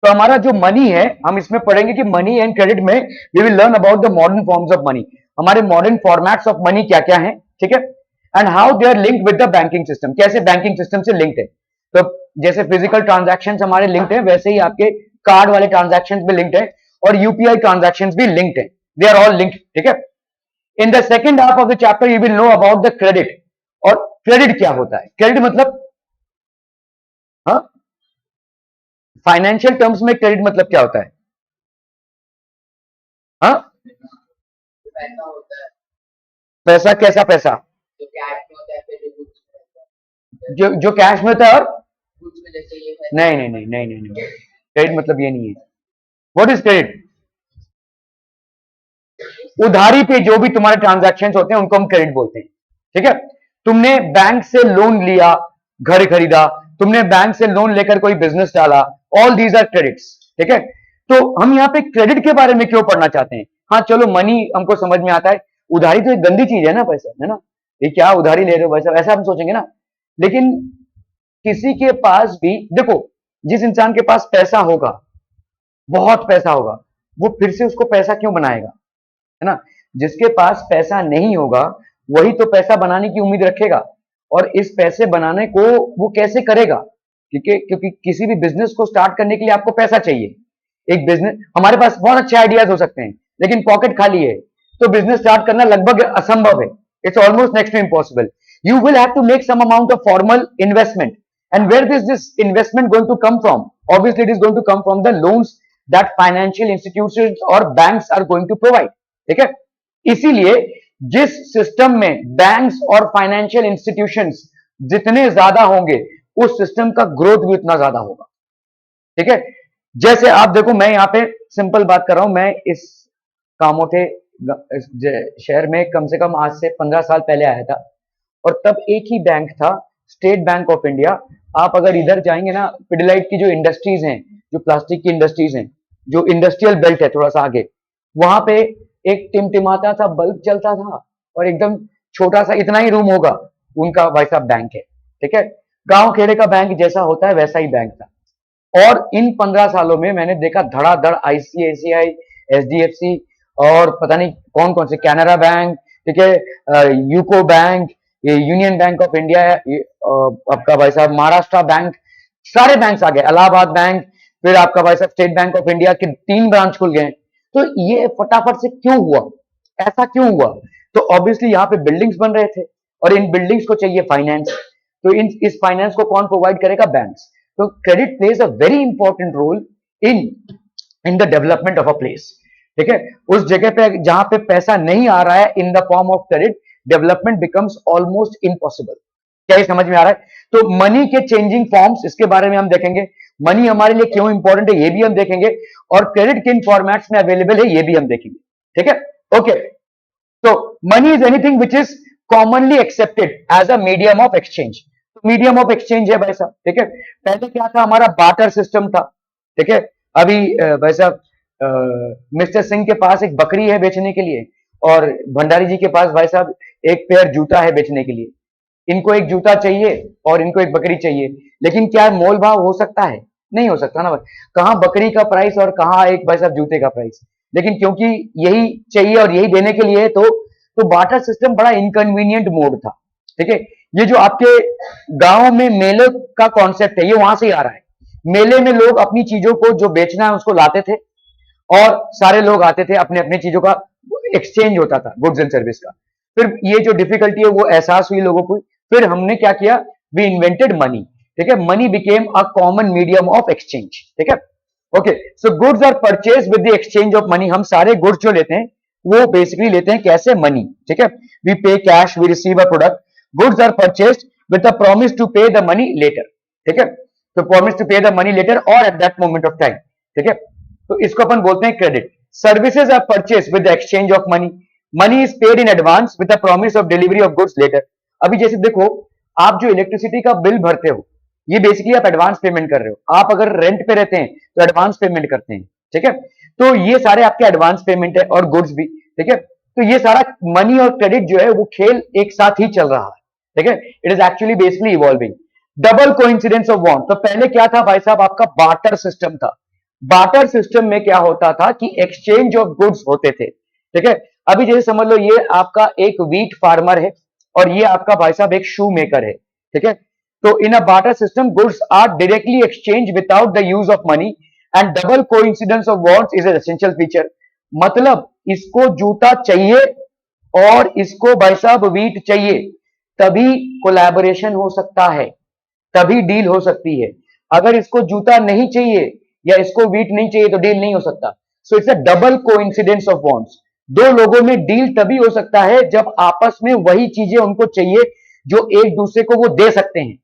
तो हमारा जो मनी है, हम इसमें पढ़ेंगे कि मनी एंड क्रेडिट में we will learn about the modern forms of money, हमारे मॉडर्न फॉर्मेट्स ऑफ मनी क्या क्या है, ठीक है, and how they are linked with the banking system, कैसे बैंकिंग सिस्टम से लिंक्ड है। तो जैसे फिजिकल ट्रांजैक्शंस हमारे लिंक्ड है, वैसे ही आपके कार्ड वाले ट्रांजैक्शंस भी लिंक्ड है और यूपीआई ट्रांजैक्शंस भी लिंक्ड है, दे आर ऑल लिंक्ड, ठीक है। In the second half of the chapter you will know about the credit, और क्रेडिट क्या होता है, क्रेडिट मतलब हाँ, फाइनेंशियल टर्म्स में क्रेडिट मतलब क्या होता है, हाँ, पैसा होता है, पैसा कैसा पैसा, जो कैश में होता है, फिर जो गुड्स में होता है, जो जो कैश में होता है, और गुड्स में जैसे ये पैसा। नहीं नहीं नहीं नहीं नहीं नहीं, क्रेडिट मतलब ये नहीं है। What is credit? उधारी पे जो भी तुम्हारे ट्रांजैक्शन होते हैं उनको हम क्रेडिट बोलते हैं, ठीक है। तुमने बैंक से लोन लिया, घर खरीदा, तुमने बैंक से लोन लेकर कोई बिजनेस डाला, ऑल दीज आर क्रेडिट्स, ठीक है। तो हम यहाँ पे क्रेडिट के बारे में क्यों पढ़ना चाहते हैं? हाँ चलो, मनी हमको समझ में आता है, उधारी तो एक गंदी चीज है ना, पैसा है ना, ये क्या उधारी ले रहे हो पैसा, ऐसा हम सोचेंगे ना। लेकिन किसी के पास भी देखो, जिस इंसान के पास पैसा होगा, बहुत पैसा होगा, वो फिर से उसको पैसा क्यों बनाएगा, है ना। जिसके पास पैसा नहीं होगा वही तो पैसा बनाने की उम्मीद रखेगा, और इस पैसे बनाने को वो कैसे करेगा? क्योंकि किसी भी बिजनेस को स्टार्ट करने के लिए आपको पैसा चाहिए। एक बिजनेस, हमारे पास बहुत अच्छे आइडियाज हो सकते हैं लेकिन पॉकेट खाली है, तो बिजनेस स्टार्ट करना लगभग असंभव है, it's almost next to impossible. You will have to make some amount of formal investment, and where this investment going to come from? Obviously it is going to come from the loans that financial institutions और banks are going to provide, ठीक है। इसीलिए जिस system में banks और financial institutions जितने ज्यादा होंगे, उस सिस्टम का ग्रोथ भी उतना ज्यादा होगा, ठीक है। जैसे आप देखो, मैं यहां पे सिंपल बात कर रहा हूं, मैं इस कामोठे शहर में कम से कम आज से 15 साल पहले आया था, और तब एक ही बैंक था, स्टेट बैंक ऑफ इंडिया। आप अगर इधर जाएंगे ना, पिडिलाइट की जो इंडस्ट्रीज हैं, जो प्लास्टिक की इंडस्ट्रीज हैं, जो इंडस्ट्रियल बेल्ट है थोड़ा सा आगे, वहां पे एक टिमटिमाता सा बल्ब चलता था, और एकदम छोटा सा इतना ही रूम होगा, उनका वैसा बैंक है, ठीक है। गांव खेड़े का बैंक जैसा होता है वैसा ही बैंक था। और इन 15 सालों में मैंने देखा धड़ाधड़ आईसीआईसीआई, एचडीएफसी, और पता नहीं कौन कौन से, कैनरा बैंक, ठीक है, यूको बैंक, ये यूनियन बैंक ऑफ इंडिया, आपका भाई साहब महाराष्ट्र बैंक, सारे बैंक्स आ गए, इलाहाबाद बैंक, फिर आपका भाई साहब स्टेट बैंक ऑफ इंडिया के 3 ब्रांच खुल गए। तो ये फटाफट से क्यों हुआ, ऐसा क्यों हुआ? तो ऑब्वियसली यहाँ पे बिल्डिंग्स बन रहे थे, और इन बिल्डिंग्स को चाहिए फाइनेंस, तो इस फाइनेंस को कौन प्रोवाइड करेगा? बैंक्स। तो credit plays a very important role in in the development of a place, ठीक है। उस जगह पे जहां पे पैसा नहीं आ रहा है in the form of credit, development becomes almost impossible. क्या ये समझ में आ रहा है? तो मनी के चेंजिंग फॉर्म्स, इसके बारे में हम देखेंगे, मनी हमारे लिए क्यों इंपॉर्टेंट है ये भी हम देखेंगे, और क्रेडिट किन फॉर्मेट्स में अवेलेबल है ये भी हम देखेंगे, ठीक है। ओके, तो money is anything which is commonly accepted as a medium of exchange. Medium of exchange है भाई साहब, ठीक है। पहले क्या था? हमारा बार्टर सिस्टम था, ठीक है। अभी भाई साहब मिस्टर सिंह के पास एक बकरी है बेचने के लिए, और भंडारी जी के पास भाई साहब एक पेयर जूता है बेचने के लिए। इनको एक जूता चाहिए और इनको एक बकरी चाहिए, लेकिन क्या मोल भाव हो सकता है? नहीं हो सकता ना भाई। कहाँ बकरी का प्राइस और कहाँ एक भाई साहब जूते का प्राइस। लेकिन क्योंकि यही चाहिए और यही देने के लिए, तो बार्टर सिस्टम बड़ा इनकन्वीनियंट मोड था, ठीक है। ये जो आपके गांव में मेले का कॉन्सेप्ट है, ये वहां से ही आ रहा है। मेले में लोग अपनी चीजों को जो बेचना है उसको लाते थे, और सारे लोग आते थे, अपने अपने चीजों का एक्सचेंज होता था, गुड्स एंड सर्विस का। फिर ये जो डिफिकल्टी है वो एहसास हुई लोगों को, फिर हमने क्या किया? वी इन्वेंटेड मनी, ठीक है। Money became a common medium of exchange, ठीक है। Okay, so goods are purchase with the exchange of money. हम सारे गुड्स जो लेते हैं वो बेसिकली लेते हैं कैसे? मनी, ठीक है। We pay cash, we receive a product. Goods are purchase with the promise to pay the money later, ठीक है। तो promise to pay the money later और at that moment of time, ठीक है। तो इसको अपन बोलते हैं credit. Services are purchase with the exchange of money. Money is paid in advance with the promise of delivery of goods later. अभी जैसे देखो, आप जो इलेक्ट्रिसिटी का बिल भरते हो, ये बेसिकली आप एडवांस पेमेंट कर रहे हो। आप अगर रेंट पे रहते हैं तो एडवांस पेमेंट करते हैं, ठीक है। तो ये सारे आपके एडवांस पेमेंट है, और गुड्स भी, ठीक है। तो ये सारा मनी और क्रेडिट जो है वो खेल एक साथ ही चल रहा है, ठीक है। It is actually basically evolving. Double coincidence of want. तो पहले क्या था भाई साहब? आपका बार्टर सिस्टम था। बाटर सिस्टम में क्या होता था कि एक्सचेंज ऑफ गुड्स होते थे, ठीक है। अभी जैसे समझ लो ये आपका एक व्हीट फार्मर है और ये आपका भाई साहब एक शू मेकर है, ठीक है। तो in a barter system goods are directly exchange without the use of money and double coincidence of wants is an essential feature. मतलब इसको जूता चाहिए और इसको भाई साहब व्हीट चाहिए, तभी कोलैबोरेशन हो सकता है, तभी डील हो सकती है। अगर इसको जूता नहीं चाहिए या इसको व्हीट नहीं चाहिए तो डील नहीं हो सकता। So it's a double coincidence of wants. दो लोगों में डील तभी हो सकता है जब आपस में वही चीजें उनको चाहिए जो एक दूसरे को वो दे सकते हैं,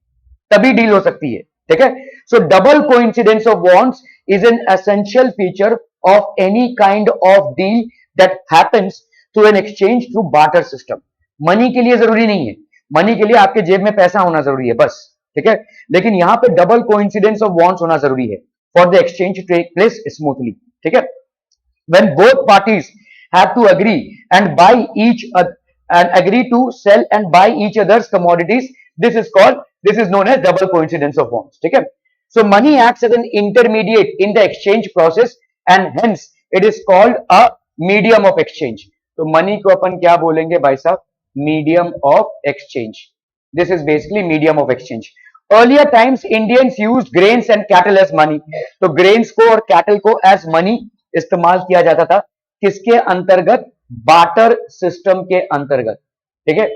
तभी डील हो सकती है, ठीक है। सो double coincidence of wants is an essential feature of any kind of deal that happens through an exchange through barter system. Money के लिए जरूरी नहीं है, मनी के लिए आपके जेब में पैसा होना जरूरी है बस, ठीक है। लेकिन यहां पे डबल कोइंसिडेंस ऑफ वांट्स होना जरूरी है for the exchange to take place smoothly, ठीक है। When both parties have to agree and buy each and agree to sell and buy each other's commodities, this is known as double coincidence of wants, ठीक है। So money acts as an intermediate in the exchange process and hence it is called a medium of exchange. तो money को अपन क्या बोलेंगे भाई साहब? Medium of exchange. This is basically medium of exchange. Earlier times Indians used grains and cattle as money. तो grains को और cattle को as money इस्तेमाल किया जाता था, किसके अंतर्गत? बाटर सिस्टम के अंतर्गत, ठीक है।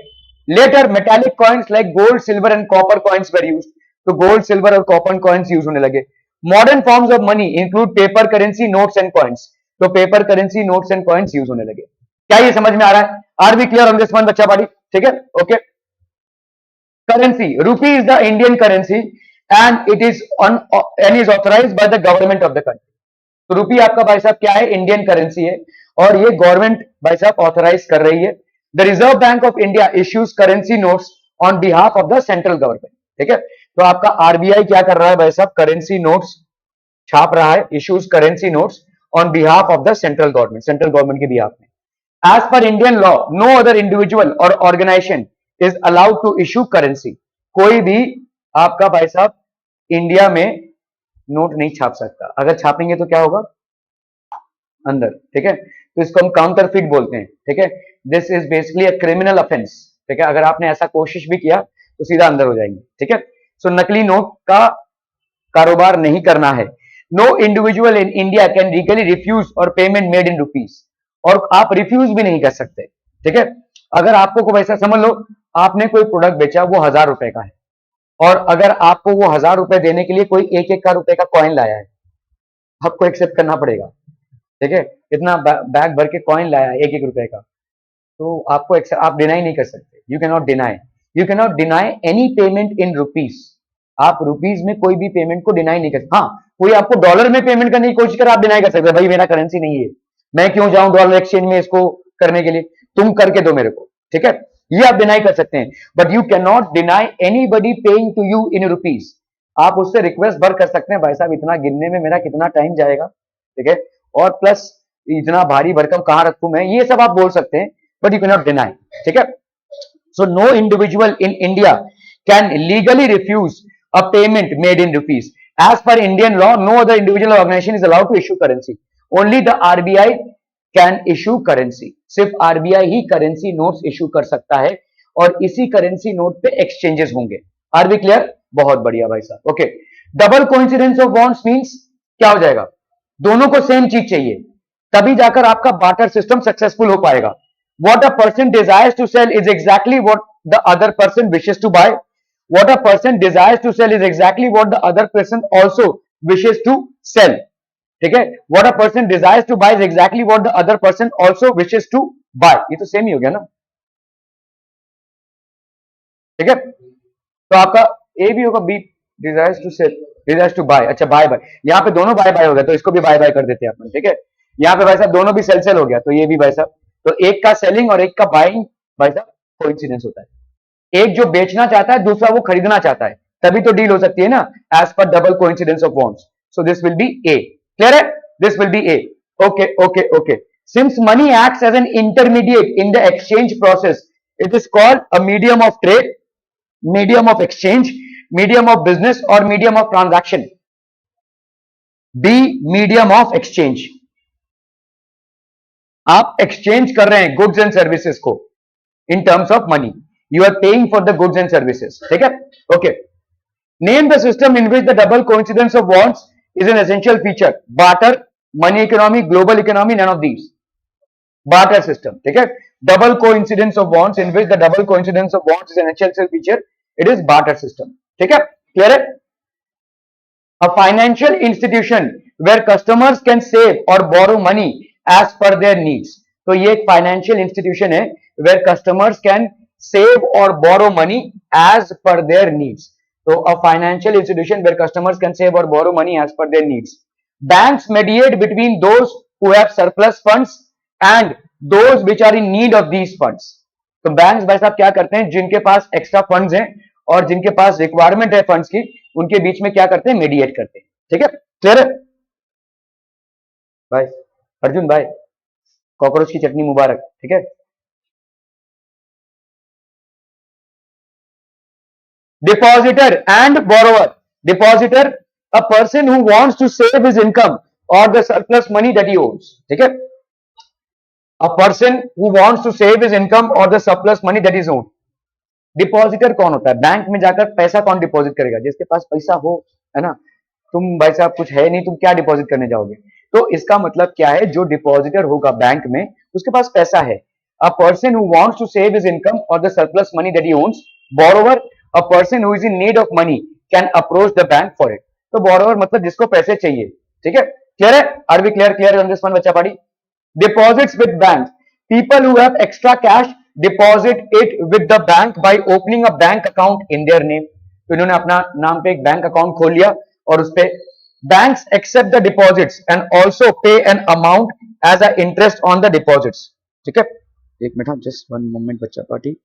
Later metallic coins like gold silver and copper coins were used. तो गोल्ड सिल्वर और कॉपर कॉइन्स यूज होने लगे। Modern forms of money include paper currency notes and coins. तो paper currency notes and coins use होने लगे। क्या ये समझ में आ रहा है? Are we clear on this one बच्चा पाड़ी? ठीक है, okay. Currency, rupee is the Indian currency and it is authorised by the government of the country. तो रुपी आपका भाई साहब क्या है? इंडियन करेंसी है और ये गवर्नमेंट भाई साहब ऑथराइज कर रही है। The Reserve Bank of India issues currency notes on behalf of the central government, ठीक है। तो आपका आरबीआई क्या कर रहा है भाई साहब? करेंसी नोट्स छाप रहा है, issues currency notes on behalf of the central government के बिहाफ में। As per Indian law no other individual और organisation is allowed to issue currency. कोई भी आपका भाई साहब इंडिया में नोट नहीं छाप सकता। अगर छापेंगे तो क्या होगा? अंदर, ठीक है। तो इसको हम काउंटरफीट बोलते हैं, ठीक है। This is basically a criminal offence, ठीक है। अगर आपने ऐसा कोशिश भी किया तो सीधा अंदर हो जाएंगे, ठीक है। सो नकली नोट का कारोबार नहीं करना है। No individual in India can legally refuse or payment made in rupees. और आप रिफ्यूज भी नहीं कर सकते, ठीक है। अगर आपको को वैसा समझ लो, आपने कोई प्रोडक्ट बेचा, वो 1000 रुपए का है और अगर आपको वो 1000 रुपए देने के लिए कोई एक एक का रुपए का कॉइन लाया है, आपको एक्सेप्ट करना पड़ेगा, ठीक है। इतना बैग भर के कॉइन लाया है एक एक रुपए का, तो आपको आप डिनाई नहीं कर सकते। You can not deny any payment in rupees. आप रुपीज में कोई भी पेमेंट को डिनाई नहीं कर सकते। हाँ, कोई आपको डॉलर में पेमेंट करने की कोशिश करे, आप डिनाई कर सकते हैं, भाई मेरा करेंसी नहीं है, मैं क्यों जाऊं डॉलर एक्सचेंज में इसको करने के लिए, तुम करके दो मेरे को, ठीक है। ये आप डिनाई कर सकते हैं, but you can not deny anybody paying to you in rupees. आप उससे रिक्वेस्ट भर कर सकते हैं, भाई साहब इतना गिनने में मेरा कितना टाइम जाएगा, ठीक है, और प्लस इतना भारी भरकम कहां रखूं मैं, ये सब आप बोल सकते हैं, but you can not deny, ठीक है। So no individual in India can legally refuse a payment made in rupees. As per Indian law no other individual organisation is allowed to issue currency. Only the RBI can issue currency. सिर्फ RBI ही currency notes issue कर सकता है और इसी currency note पे exchanges होंगे। Are we clear? बहुत बढ़िया भाई साहब, okay. Double coincidence of wants means क्या हो जाएगा? दोनों को सेम चीज चाहिए, तभी जाकर आपका बार्टर सिस्टम सक्सेसफुल हो पाएगा। What a person desires to sell is exactly what the other person wishes to buy. What a person desires to sell is exactly what the other person also wishes to sell, ठीक है। What a person desires to buy is exactly what the other person also wishes to buy. ये तो same ही हो गया ना, ठीक है। तो आपका ए भी होगा, B desires to sell, desires to buy. अच्छा, बाय बाय, यहाँ पे दोनों बाय बाय हो गया, तो इसको भी बाय बाय कर देते हैं अपन, ठीक है। यहाँ पे भाई साहब दोनों भी सेल सेल हो गया, तो ये भी भाई साहब, तो एक का सेलिंग और एक का बाइंग भाई साहब कोइंसिडेंस होता है। एक जो बेचना चाहता है, दूसरा वो खरीदना चाहता है, तभी तो डील हो सकती है ना, as per double coincidence of wants. So this will be a. Clear है? This will be a. Okay okay okay. Since money acts as an intermediate in the exchange process, it is called a medium of trade, medium of exchange, medium of business or medium of transaction. B medium of exchange, आप exchange कर रहे हैं goods and services को in terms of money, you are paying for the goods and services, ठीक है। Okay, name the system in which the double coincidence of bonds is an essential feature, barter, money economy, global economy, none of these, barter system, ठीक है। Double coincidence of bonds in which the double coincidence of bonds is an essential feature, it is barter system, ठीक है, clear है। A financial institution where customers can save or borrow money as per their needs. तो ये एक financial institution है where customers can save or borrow money as per their needs. So a financial institution where customers can save or borrow money as per their needs. Banks mediate between those who have surplus funds and those which are in need of these funds. तो banks भाई साहब क्या करते हैं, जिनके पास extra funds हैं और जिनके पास रिक्वायरमेंट है फंड्स की, उनके बीच में क्या करते हैं, मीडिएट करते हैं, ठीक है, क्लियर है भाई। अर्जुन भाई, कॉकरोच की चटनी मुबारक, ठीक है। Depositor and borrower, depositor a person who wants to save his income और the surplus money that he owns, ठीक है। A person who wants to save his income और the surplus money that is own. Depositor कौन होता है, bank में जाकर पैसा कौन डिपॉजिट करेगा, जिसके पास पैसा हो, है ना। तुम भाई साहब कुछ है नहीं, तुम क्या डिपॉजिट करने जाओगे, तो इसका मतलब क्या है, जो डिपॉजिटर होगा बैंक में उसके पास पैसा है। A person who wants to save his income और the surplus money that he owns. Borrower a person who is in need of money can approach the bank for it. तो borrower मतलब जिसको पैसे चाहिए, ठीक है, क्लियर है। Are we clear on this one बच्चा पाड़ी। Deposits with banks. People who have extra cash deposit it with the bank by opening a bank account in their name. तो इन्होंने अपना नाम पे एक बैंक अकाउंट खोल लिया और उस पे banks accept the deposits and also pay an amount as a interest on the deposits. ठीक है, एक मिनट, जस्ट वन मोमेंट बच्चा पार्टी।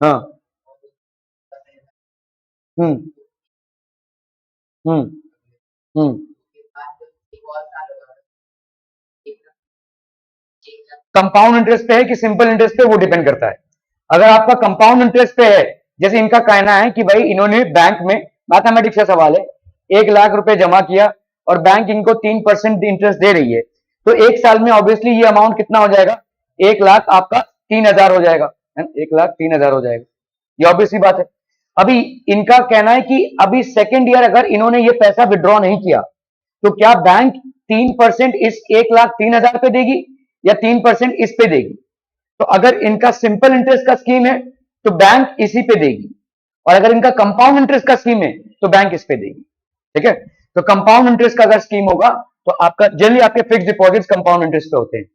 हाँ, हम्म हम्म हम्म कंपाउंड इंटरेस्ट पे है कि सिंपल इंटरेस्ट पे, वो डिपेंड करता है। अगर आपका कंपाउंड इंटरेस्ट पे है, जैसे इनका कहना है कि भाई इन्होंने बैंक में, मैथमेटिक्स का सवाल है, 1 लाख रुपए जमा किया और बैंक इनको 3% इंटरेस्ट दे रही है, तो एक साल में ऑब्वियसली ये अमाउंट कितना हो जाएगा, 1 लाख आपका 3,000 हो जाएगा, 1,03,000 हो जाएगा, ये ऑब्वियसली बात है। अभी इनका कहना है कि अभी सेकेंड ईयर अगर इन्होंने ये पैसा विड्रॉ नहीं किया, तो क्या बैंक 3% इस 1,03,000 पे देगी या 3% इस पे देगी। तो अगर इनका सिंपल इंटरेस्ट का स्कीम है तो बैंक इसी पे देगी, और अगर इनका कंपाउंड इंटरेस्ट का स्कीम है तो बैंक इस पे देगी, ठीक है। तो कंपाउंड इंटरेस्ट का अगर स्कीम होगा तो आपका जनरली आपके फिक्स डिपॉजिट्स कंपाउंड इंटरेस्ट पे होते हैं,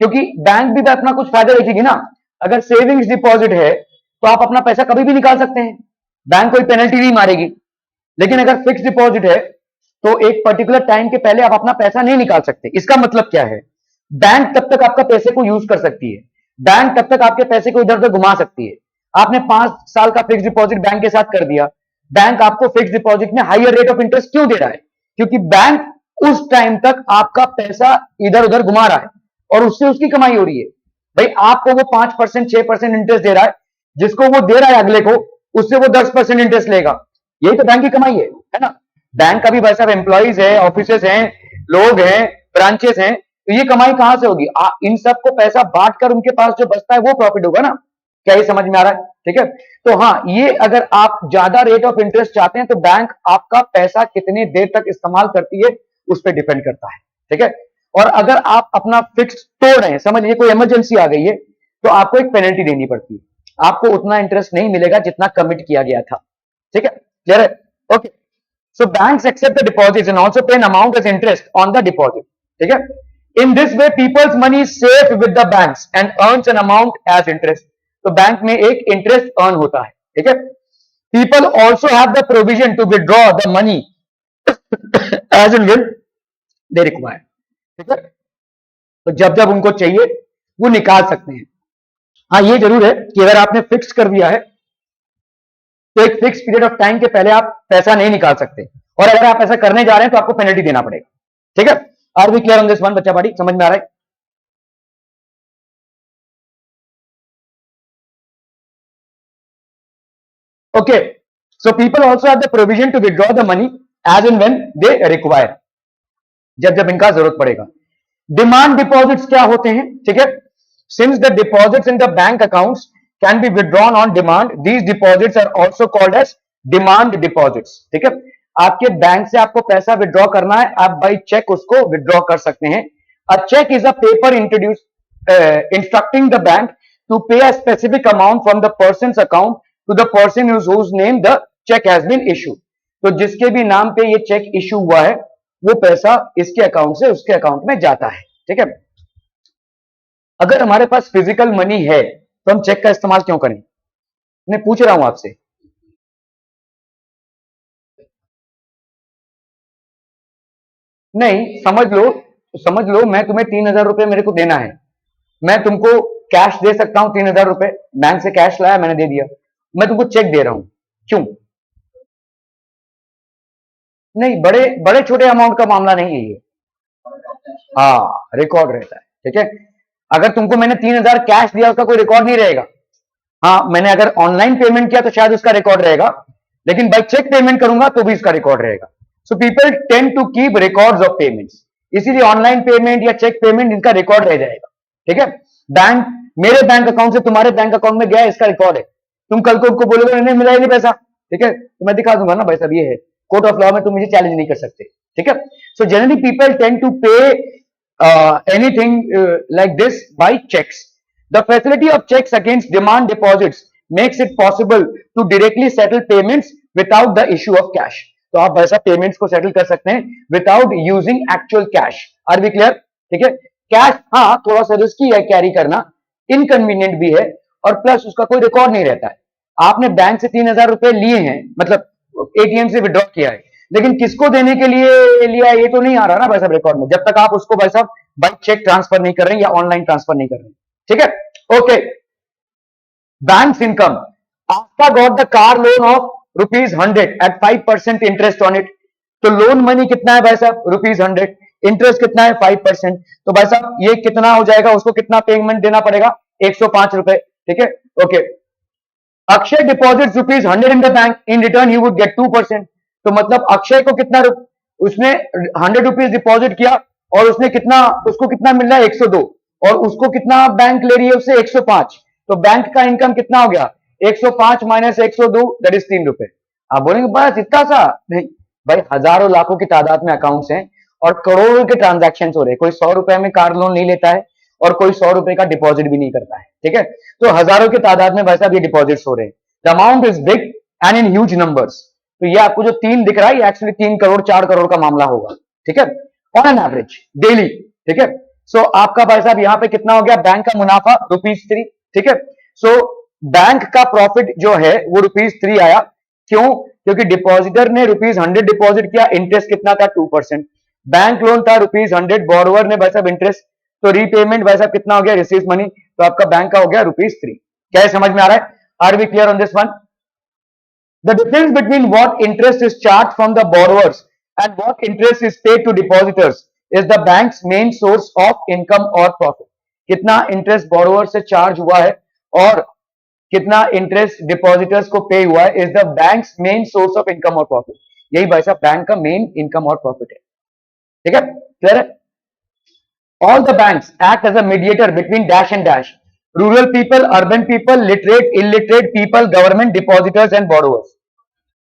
क्योंकि बैंक भी अपना कुछ फायदा देखेगी ना। अगर सेविंग्स डिपॉजिट है तो आप अपना पैसा कभी भी निकाल सकते हैं, बैंक कोई पेनल्टी नहीं मारेगी। लेकिन अगर फिक्स डिपॉजिट है तो एक पर्टिकुलर टाइम के पहले आप अपना पैसा नहीं निकाल सकते। इसका मतलब क्या है, बैंक तब तक आपका पैसे को यूज कर सकती है, बैंक तब तक आपके पैसे को इधर उधर घुमा सकती है। आपने 5 साल का फिक्स डिपॉजिट बैंक के साथ कर दिया, बैंक आपको फिक्स डिपॉजिट में हायर रेट ऑफ इंटरेस्ट क्यों दे रहा है? क्योंकि बैंक उस टाइम तक आपका पैसा इधर उधर घुमा रहा है और उससे उसकी कमाई हो रही है। भाई आपको वो 5% 6% इंटरेस्ट दे रहा है, जिसको वो दे रहा है अगले को, उससे वो 10% इंटरेस्ट लेगा। यही तो बैंक की कमाई है ना? बैंक का भी भाई साहब एम्प्लॉइज है, ऑफिसेस हैं, लोग हैं, ब्रांचेस हैं, तो ये कमाई कहां से होगी? इन सबको पैसा बांटकर उनके पास जो बचता है वो प्रॉफिट होगा ना। क्या ये समझ में आ रहा है? ठीक है, तो हाँ, ये अगर आप ज्यादा रेट ऑफ इंटरेस्ट चाहते हैं तो बैंक आपका पैसा कितनी देर तक इस्तेमाल करती है उस पर डिपेंड करता है। ठीक है, और अगर आप अपना फिक्स तोड़ रहे हैं, समझ लीजिए कोई इमरजेंसी आ गई है, तो आपको एक पेनल्टी देनी पड़ती है, आपको उतना इंटरेस्ट नहीं मिलेगा जितना कमिट किया गया था। ठीक है, क्लियर है? Okay, so banks accept the deposits and also pay an amount as interest on the deposit. ठीक है, in this way people's money safe with the banks and earns an amount as interest. तो bank में एक interest earn होता है। ठीक है, people also have the provision to withdraw the money as and when they require. ठीक है, तो जब जब उनको चाहिए वो निकाल सकते हैं। हाँ, ये जरूर है कि अगर आपने फिक्स कर दिया है तो एक फिक्स पीरियड ऑफ टाइम के पहले आप पैसा नहीं निकाल सकते, और अगर आप ऐसा करने जा रहे हैं तो आपको पेनल्टी देना पड़ेगा। ठीक है, are we clear on this one बच्चा पार्टी? समझ में आ रहा है? Okay, so people also have the provision to withdraw the money as and when they require, जब जब इनका जरूरत पड़ेगा। डिमांड डिपॉजिट्स क्या होते हैं? ठीक है, since the deposits in the bank accounts can be withdrawn on demand, these deposits are also called as demand deposits. ठीक है, आपके बैंक से आपको पैसा विदड्रॉ करना है, आप बाई चेक उसको विदड्रॉ कर सकते हैं। A cheque is a paper introduce instructing the bank to pay a specific amount from the person's account to the person whose name the cheque has been issued. तो जिसके भी नाम पे ये चेक इशू हुआ है वो पैसा इसके अकाउंट से उसके अकाउंट में जाता है। ठीक है, अगर हमारे पास फिजिकल मनी है तो हम चेक का इस्तेमाल क्यों करें? मैं पूछ रहा हूं आपसे। नहीं, समझ लो मैं तुम्हें 3,000 रुपए मेरे को देना है, मैं तुमको कैश दे सकता हूं 3,000 रुपए, बैंक से कैश लाया मैंने दे दिया, मैं तुमको चेक दे रहा हूं, क्यों? नहीं, बड़े बड़े छोटे अमाउंट का मामला नहीं है ये। हाँ, रिकॉर्ड रहता है। ठीक है, अगर तुमको मैंने 3,000 कैश दिया उसका कोई रिकॉर्ड नहीं रहेगा। हाँ, मैंने अगर ऑनलाइन पेमेंट किया तो शायद उसका रिकॉर्ड रहेगा, लेकिन बाई चेक पेमेंट करूंगा तो भी इसका रिकॉर्ड रहेगा। So people tend to keep records of payments, इसीलिए ऑनलाइन पेमेंट या चेक पेमेंट इनका रिकॉर्ड रह जाएगा। ठीक है, बैंक मेरे बैंक अकाउंट से तुम्हारे बैंक अकाउंट में गया, इसका रिकॉर्ड है। तुम कल को उनको बोलोगे नहीं मिला ही नहीं पैसा, ठीक है, तो मैं दिखा दूंगा ना भाई साहब ये है, कोर्ट ऑफ लॉ में तुम मुझे चैलेंज नहीं कर सकते। ठीक है, so generally people tend to pay anything like this by checks. The facility of checks against demand deposits makes it possible to directly settle payments without the issue of cash. तो आप वैसा payments को settle कर सकते हैं without using actual cash. Are we clear? ठीक है, cash हाँ थोड़ा सा रिस्की है कैरी करना, इनकन्वीनियंट भी है, और प्लस उसका कोई रिकॉर्ड नहीं रहता है। आपने बैंक से 3,000 रुपए लिए हैं, मतलब एटीएम से विड्रॉ किया है, लेकिन किसको देने के लिए लिया ये तो नहीं आ रहा ना भाई साहब रिकॉर्ड में, जब तक आप उसको भाई साहब बाई चेक ट्रांसफर नहीं कर रहे हैं या ऑनलाइन ट्रांसफर नहीं कर रहे हैं। ठीक है, okay, banks income after got the car loan of ₹100 at 5% interest on it. तो लोन मनी कितना है भाई साहब? ₹100, इंटरेस्ट कितना है? 5%। तो भाई साहब ये कितना हो जाएगा, उसको कितना पेमेंट देना पड़ेगा? 105 रुपए। ठीक है, okay, Akshay deposit ₹100 in the bank, in return you would get 2%। तो मतलब अक्षय को कितना उसने 100 रुपीज डिपॉजिट किया और उसने कितना, उसको कितना मिल रहा है? 102, और उसको कितना बैंक ले रही है उससे? 105। तो बैंक का इनकम कितना हो गया? 105 माइनस 102 दैट इज 3 रुपए। आप बोलेंगे बस इतना सा? नहीं भाई, हजारों लाखों की तादाद में अकाउंट्स हैं और करोड़ों के ट्रांजैक्शन हो रहे हैं। कोई 100 रुपए में कार लोन नहीं लेता है और कोई 100 रुपए का डिपॉजिट भी नहीं करता है। ठीक है, तो हजारों की तादाद में भाई साहब ये डिपॉजिट्स हो रहे हैं। The amount is big and in huge numbers. तो ये आपको जो 3 दिख रहा है ये एक्चुअली 3 करोड़ 4 करोड़ का मामला होगा। ठीक है, ऑन एन एवरेज डेली। ठीक है, सो आपका भाई साहब यहां पे कितना हो गया? बैंक का मुनाफा ₹3। ठीक है, सो बैंक का प्रॉफिट जो है वो ₹3 आया। क्यों? क्योंकि डिपॉजिटर ने ₹100 डिपॉजिट किया, इंटरेस्ट कितना था 2%। बैंक लोन था ₹100, बोरोवर ने भाई साहब इंटरेस्ट, तो रीपेमेंट भाई साहब कितना हो गया, रिसीव मनी, तो आपका बैंक का हो गया ₹3। क्या समझ में आ रहा है? Are we clear on this one? The difference between what interest is charged from the borrowers and what interest is paid to depositors is the bank's main source of income or profit. कितना interest borrower से charge हुआ है और कितना interest depositors को पे हुआ है is the banks main source of income और प्रॉफिट। यही भाई साहब बैंक का मेन इनकम और प्रॉफिट है। ठीक है, क्लियर है? All the banks act as a mediator between dash and dash. Rural people, urban people, literate, illiterate people, government, depositors and borrowers.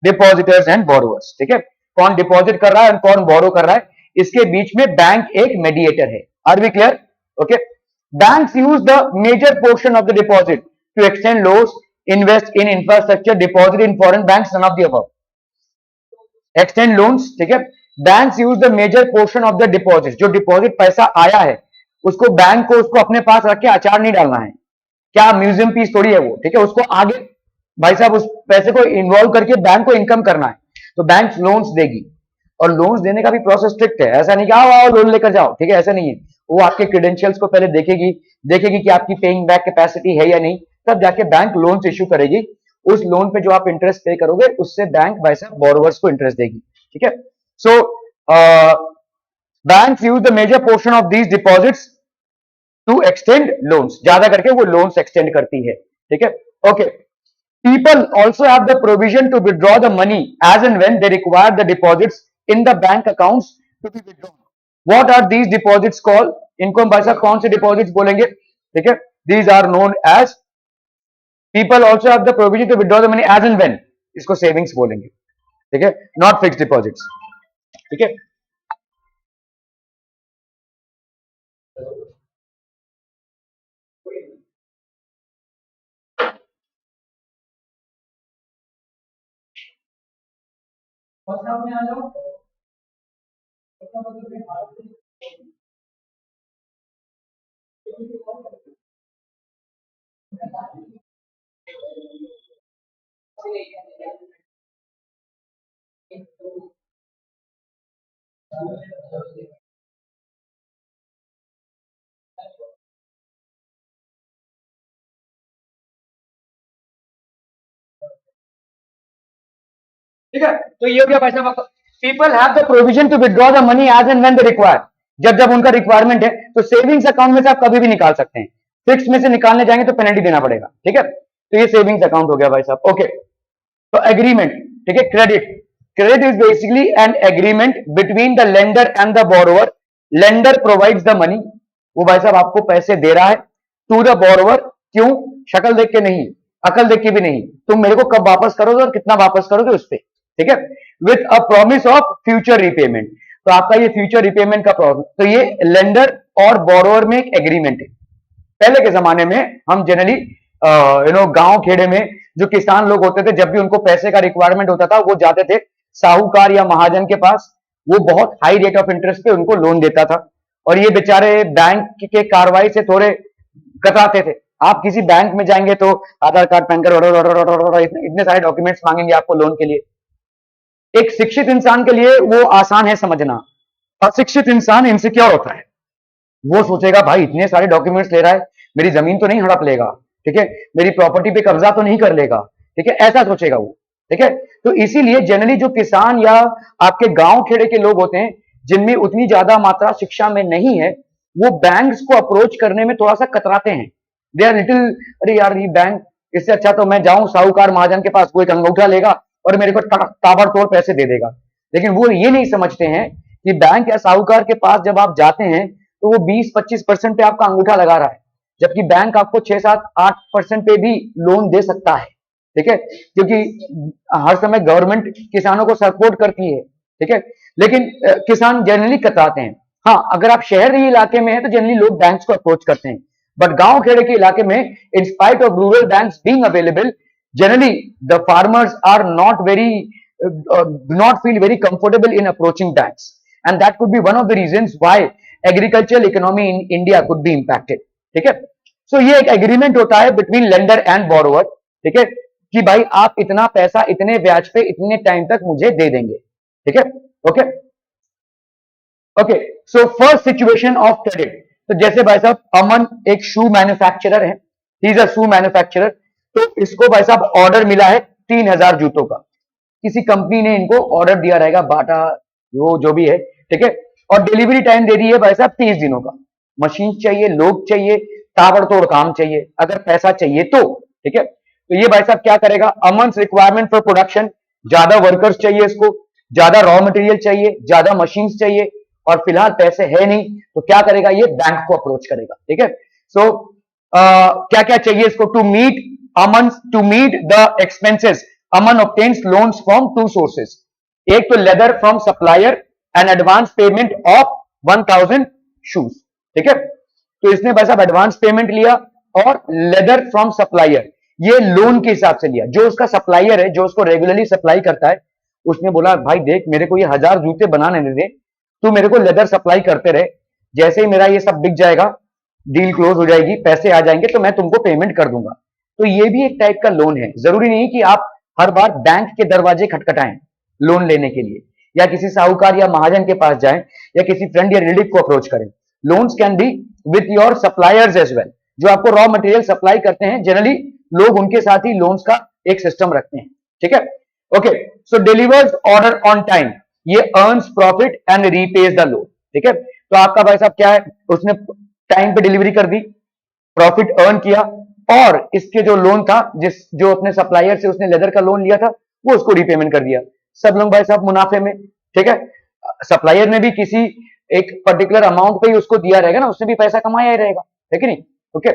Depositors and borrowers. ठीक है, कौन डिपॉजिट कर रहा है और कौन बोरो कर रहा है, इसके बीच में बैंक एक मेडिएटर है। Are we clear? Okay. Banks use the major portion of the deposit to extend loans, invest in infrastructure, deposit in foreign banks, none of the above. Extend loans, ठीक है। Banks use the major portion of the deposit, जो deposit पैसा आया है उसको bank को उसको अपने पास रख के अचार नहीं डालना है, क्या म्यूजियम पीस थोड़ी है वो, ठीक है। उसको आगे भाई साहब उस पैसे को इन्वॉल्व करके बैंक को इनकम करना है, तो बैंक लोन्स देगी और लोन्स देने का भी प्रोसेस स्ट्रिक्ट है। ऐसा नहीं कि आओ आओ लोन लेकर जाओ, ठीक है, ऐसा नहीं है। वो आपके क्रेडेंशियल्स को पहले देखेगी, देखेगी कि आपकी पेइंग बैक कैपेसिटी है या नहीं, तब जाके बैंक लोन्स इश्यू करेगी। उस लोन पे जो आप इंटरेस्ट पे करोगे उससे बैंक भाई साहब बोरोवर्स को इंटरेस्ट देगी, ठीक है। So banks use the major portion of these deposits to extend loans, ज्यादा करके वो लोन्स एक्सटेंड करती है, ठीक है। Okay. People also have the provision to withdraw the money as and when they require the deposits in the bank accounts to be withdrawn. What are these deposits called? इनको हम भाई साहब कौन से डिपॉजिट्स बोलेंगे, ठीक है। These are known as, people also have the provision to withdraw the money as and when, इसको सेविंग्स बोलेंगे, ठीक है, नॉट फिक्स्ड डिपॉजिट्स, ठीक है। में आ जाओ। ठीक है, तो ये हो गया भाई साहब। People have the provision to withdraw the money as and when they require, जब जब उनका रिक्वायरमेंट है, तो सेविंग्स अकाउंट में से आप कभी भी निकाल सकते हैं। फिक्स में से निकालने जाएंगे तो पेनल्टी देना पड़ेगा, ठीक है। तो ये सेविंग्स अकाउंट हो गया भाई साहब। ओके, तो एग्रीमेंट, ठीक है। Credit, credit is basically an agreement between the lender and the borrower. Lender provides the money, वो भाई साहब आपको पैसे दे रहा है, टू द बोरोवर। क्यों? शक्ल देख के नहीं, अकल देख के भी नहीं, तुम मेरे को कब वापस करोगे और कितना वापस करोगे उस पर, ठीक है। With a promise of future repayment, तो आपका ये फ्यूचर रिपेमेंट का प्रॉमिस, तो ये लेंडर और बोरोवर में एक एग्रीमेंट है। पहले के जमाने में हम जनरली गांव खेड़े में जो किसान लोग होते थे, जब भी उनको पैसे का रिक्वायरमेंट होता था, वो जाते थे साहूकार या महाजन के पास, वो बहुत हाई रेट ऑफ इंटरेस्ट पे उनको लोन देता था, और ये बेचारे बैंक के कार्रवाई से थोड़े कतराते थे। आप किसी बैंक में जाएंगे तो आधार कार्ड, पैन कार्ड, इतने सारे डॉक्यूमेंट्स मांगेंगे आपको लोन के लिए। एक शिक्षित इंसान के लिए वो आसान है समझना, अशिक्षित इंसान इनसिक्योर होता है। वो सोचेगा भाई इतने सारे डॉक्यूमेंट्स ले रहा है, मेरी जमीन तो नहीं हड़प लेगा, ठीक है, मेरी प्रॉपर्टी पे कब्जा तो नहीं कर लेगा, ठीक है, ऐसा सोचेगा वो, ठीक है। तो इसीलिए जनरली जो किसान या आपके गांव खेड़े के लोग होते हैं, जिनमें उतनी ज्यादा मात्रा शिक्षा में नहीं है, वो बैंक्स को अप्रोच करने में थोड़ा सा कतराते हैं। दे आर लिटिल, अरे यार ये बैंक, इससे अच्छा तो मैं जाऊं साहूकार महाजन के पास, वो एक अंगूठा लेगा और मेरे को ताबड़तोड़ पैसे दे देगा। लेकिन वो ये नहीं समझते हैं कि बैंक या साहूकार के पास जब आप जाते हैं तो वो 20-25% पे आपका अंगूठा लगा रहा है, जबकि बैंक आपको 6-7-8% पे भी लोन दे सकता है, ठीक है, क्योंकि हर समय गवर्नमेंट किसानों को सपोर्ट करती है, ठीक है। लेकिन किसान जनरली कतराते हैं। हाँ, अगर आप शहरी इलाके में हैं तो जनरली लोग बैंक्स को अप्रोच करते हैं, बट गांव खेड़े के इलाके में in spite of rural banks being available, generally the farmers are not very do not feel very comfortable in approaching banks, and that could be one of the reasons why agricultural economy in India could be impacted, ठीक है। सो ये एक agreement होता है between lender and borrower, ठीक है, कि भाई आप इतना पैसा इतने ब्याज पे इतने टाइम तक मुझे दे देंगे, ठीक है। Okay okay, so first situation of credit. तो जैसे भाई साहब अमन एक शू मैन्युफैक्चरर है, he is a shoe manufacturer. तो इसको भाई साहब ऑर्डर मिला है 3,000 जूतों का, किसी कंपनी ने इनको ऑर्डर दिया रहेगा, बाटा वो जो भी है, ठीक है। और डिलीवरी टाइम दे दी है भाई साहब 30 दिनों का। मशीन चाहिए, लोग चाहिए, ताबड़तोड़ काम चाहिए, अगर पैसा चाहिए तो, ठीक है। तो ये भाई साहब क्या करेगा, अमन्स रिक्वायरमेंट फॉर प्रोडक्शन, ज्यादा वर्कर्स चाहिए इसको, ज्यादा रॉ मटेरियल चाहिए, ज्यादा मशीन चाहिए, और फिलहाल पैसे है नहीं, तो क्या करेगा, ये बैंक को अप्रोच करेगा, ठीक है। सो क्या क्या चाहिए इसको, to meet the expenses Aman obtains loans from 2 sources. एक तो leather from supplier and advance payment of 1,000 shoes, ठीक है। तो इसने भाई साहब एडवांस पेमेंट लिया और लेदर फ्रॉम सप्लायर, ये लोन के हिसाब से लिया। जो उसका सप्लायर है, जो उसको रेगुलरली सप्लाई करता है, उसने बोला भाई देख मेरे को ये 1000 जूते बनाने दे, तू मेरे को लेदर सप्लाई करते रहे, जैसे ही मेरा ये सब बिक जाएगा, डील क्लोज हो जाएगी, पैसे आ जाएंगे, तो मैं तुमको पेमेंट कर दूंगा। तो ये भी एक टाइप का लोन है। जरूरी नहीं कि आप हर बार बैंक के दरवाजे खटखटाएं लोन लेने के लिए, या किसी साहूकार या महाजन के पास जाएं, या किसी फ्रेंड या रिलेटिव को अप्रोच करें। Loans can be with your suppliers as well, जो आपको रॉ मटेरियल सप्लाई करते हैं, जनरली लोग उनके साथ ही लोन्स का एक सिस्टम रखते हैं, ठीक है। Okay, so delivers order on time, ये earns profit and repays the loan, ठीक है। तो आपका भाई साहब क्या है, उसने टाइम पे डिलीवरी कर दी, प्रॉफिट अर्न किया, और इसके जो लोन था, जो अपने सप्लायर से उसने लेदर का लोन लिया था, वो उसको रीपेमेंट कर दिया। सब लोग भाई साहब मुनाफे में, ठीक है। सप्लायर ने भी किसी एक पर्टिकुलर अमाउंट पे ही उसको दिया रहेगा ना, उसने भी पैसा कमाया ही रहेगा, है कि नहीं। ओके,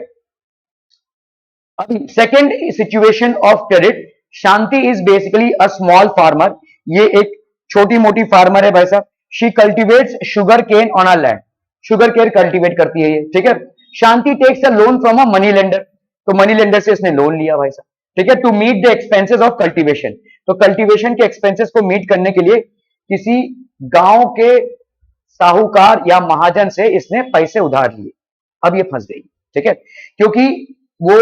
अभी second situation of credit, Shanti is basically a small farmer, ये एक छोटी मोटी फार्मर है भाई साहब। She cultivates sugar cane on a land, sugar cane cultivate करती है ये, ठीक है। Shanti takes a loan from a money lender, तो मनी लेंडर से इसने लोन लिया भाई साहब, ठीक है, to meet the expenses of cultivation. तो कल्टीवेशन के एक्सपेंसेस को मीट करने के लिए किसी गांव के साहूकार या महाजन से इसने पैसे उधार लिए। अब ये फंस गई, ठीक है, क्योंकि वो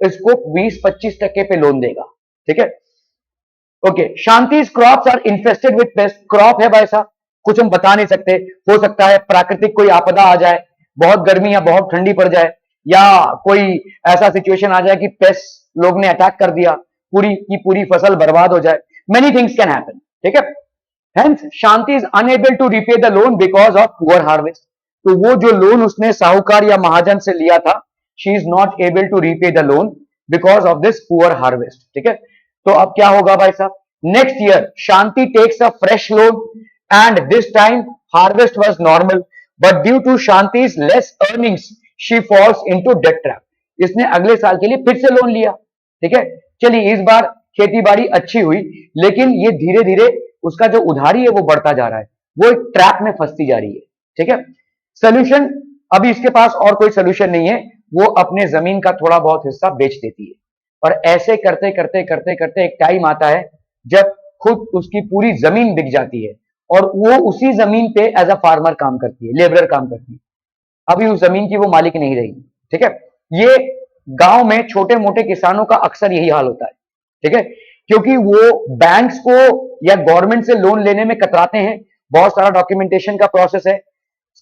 इसको 20-25% पे लोन देगा, ठीक है। Okay, Shanti's crops are infested with pest, crop है भाई साहब, कुछ हम बता नहीं सकते, हो सकता है प्राकृतिक कोई आपदा आ जाए, बहुत गर्मी या बहुत ठंडी पड़ जाए, या कोई ऐसा सिचुएशन आ जाए कि पेस्ट लोग ने अटैक कर दिया, पूरी की पूरी फसल बर्बाद हो जाए। मेनी थिंग्स कैन हैपन, ठीक है। Hence, Shanti is unable to repay the loan because of poor harvest. तो वो जो लोन उसने साहूकार या महाजन से लिया था, she is not able to repay the loan because of this poor harvest. ठीक है, तो अब क्या होगा भाई साहब, next year Shanti takes a fresh loan and this time harvest was normal, but due to Shanti's less earnings she falls into debt trap. इसने अगले साल के लिए फिर से लोन लिया, ठीक है। चलिए इस बार खेती बाड़ी अच्छी हुई, लेकिन ये धीरे धीरे उसका जो उधारी है वो बढ़ता जा रहा है, वो एक ट्रैप में फंसती जा रही है, ठीक है। सोल्यूशन, अभी इसके पास और कोई सोल्यूशन नहीं है, वो अपने जमीन का थोड़ा बहुत हिस्सा बेच देती है, और ऐसे करते करते करते करते एक टाइम आता है जब खुद उसकी पूरी जमीन बिक जाती है, और वो उसी जमीन पे एज अ फार्मर काम करती है, लेबरर काम करती है। अभी उस जमीन की वो मालिक नहीं रही, ठीक है। ये गांव में छोटे मोटे किसानों का अक्सर यही हाल होता है, ठीक है, क्योंकि वो बैंक्स को या गवर्नमेंट से लोन लेने में कतराते हैं। बहुत सारा डॉक्यूमेंटेशन का प्रोसेस है,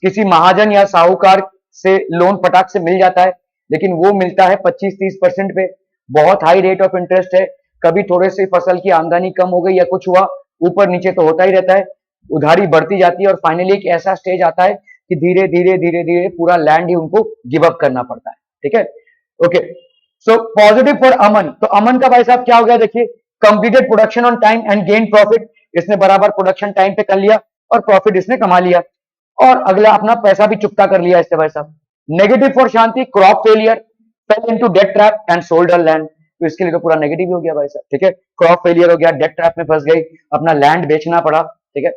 किसी महाजन या साहूकार से लोन फटाक से मिल जाता है, लेकिन वो मिलता है 25-30% पे, बहुत हाई रेट ऑफ इंटरेस्ट है। कभी थोड़े से फसल की आमदनी कम हो गई या कुछ हुआ, ऊपर नीचे तो होता ही रहता है, उधारी बढ़ती जाती है, और फाइनली एक ऐसा स्टेज आता है कि धीरे धीरे धीरे धीरे पूरा लैंड ही उनको गिव अप करना पड़ता है, ठीक है। ओके, सो पॉजिटिव फॉर अमन, तो अमन का भाई साहब क्या हो गया, देखिए, completed production on time and gain profit, इसने बराबर प्रोडक्शन टाइम पे कर लिया और प्रॉफिट इसने कमा लिया, और अगला अपना पैसा भी चुकता कर लिया इससे भाई साहब। Negative for Shanti, crop failure, fail into debt trap and sold her land, तो इसके लिए तो पूरा नेगेटिव हो गया भाई साहब, ठीक है। क्रॉप फेलियर हो गया, डेट ट्रैप में फंस गई, अपना लैंड बेचना पड़ा, ठीक है।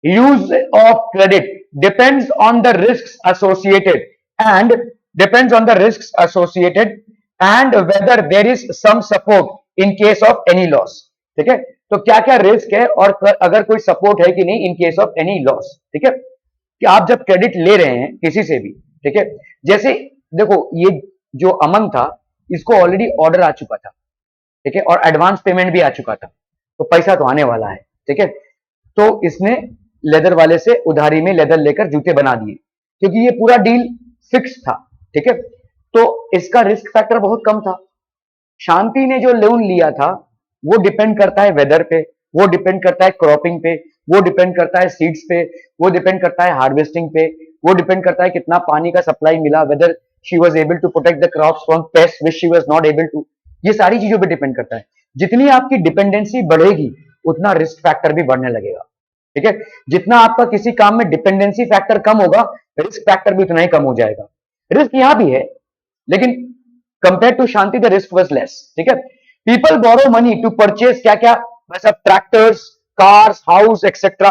use of credit depends on the risks associated and whether there is some support in case of any loss, ठीक है। तो क्या क्या रिस्क है और अगर कोई सपोर्ट है कि नहीं in case of any loss, ठीक है। कि आप जब क्रेडिट ले रहे हैं किसी से भी, ठीक है, जैसे देखो ये जो अमन था, इसको ऑलरेडी ऑर्डर आ चुका था, ठीक है, और एडवांस पेमेंट भी आ चुका था, तो पैसा तो आने वाला है। ठीक है, तो इसने लेदर वाले से उधारी में लेदर लेकर जूते बना दिए, क्योंकि ये पूरा डील फिक्स था। ठीक है, तो इसका रिस्क फैक्टर बहुत कम था। शांति ने जो लोन लिया था वो डिपेंड करता है वेदर पे, वो डिपेंड करता है क्रॉपिंग पे, वो डिपेंड करता है सीड्स पे, वो डिपेंड करता है हार्वेस्टिंग पे, वो डिपेंड करता है कितना पानी का सप्लाई मिला, whether she was able to protect the crops from pest which she was not able to. ये सारी चीजों पे डिपेंड करता है। जितनी आपकी डिपेंडेंसी बढ़ेगी उतना रिस्क फैक्टर भी बढ़ने लगेगा। ठीक है, जितना आपका किसी काम में डिपेंडेंसी फैक्टर कम होगा, रिस्क फैक्टर भी उतना ही कम हो जाएगा। रिस्क यहां भी है, लेकिन compare to Shanti the risk was less. ठीक है, people borrow money to purchase क्या क्या, वैसा tractors, cars, house etcetera.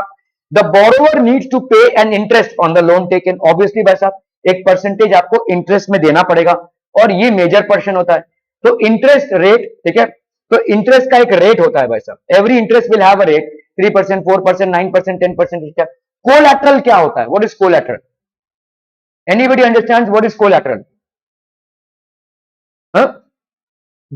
The borrower needs to pay an interest on the loan taken. Obviously भाई साहब एक परसेंटेज आपको इंटरेस्ट में देना पड़ेगा, और ये मेजर पर्सन होता है। तो इंटरेस्ट रेट, ठीक है, तो इंटरेस्ट का एक रेट होता है भाई साहब। Every interest will have a rate, 3%, 4%, 9%, 10%। Collateral क्या होता है? What is collateral? Anybody understands what is collateral?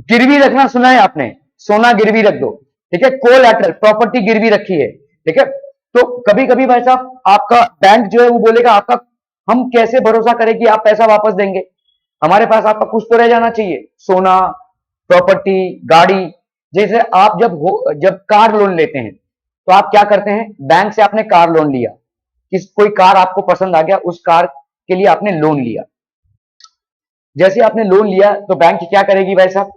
गिरवी रखना सुना है आपने, सोना गिरवी रख दो। ठीक है, कोलैटरल प्रॉपर्टी गिरवी रखी है। ठीक है, तो कभी कभी भाई साहब आपका बैंक जो है वो बोलेगा आपका, हम कैसे भरोसा करें कि आप पैसा वापस देंगे, हमारे पास आपका कुछ तो रह जाना चाहिए, सोना, प्रॉपर्टी, गाड़ी। जैसे आप जब कार लोन लेते हैं तो आप क्या करते हैं, बैंक से आपने कार लोन लिया, कोई कार आपको पसंद आ गया, उस कार के लिए आपने लोन लिया। जैसे आपने लोन लिया तो बैंक क्या करेगी भाई साहब,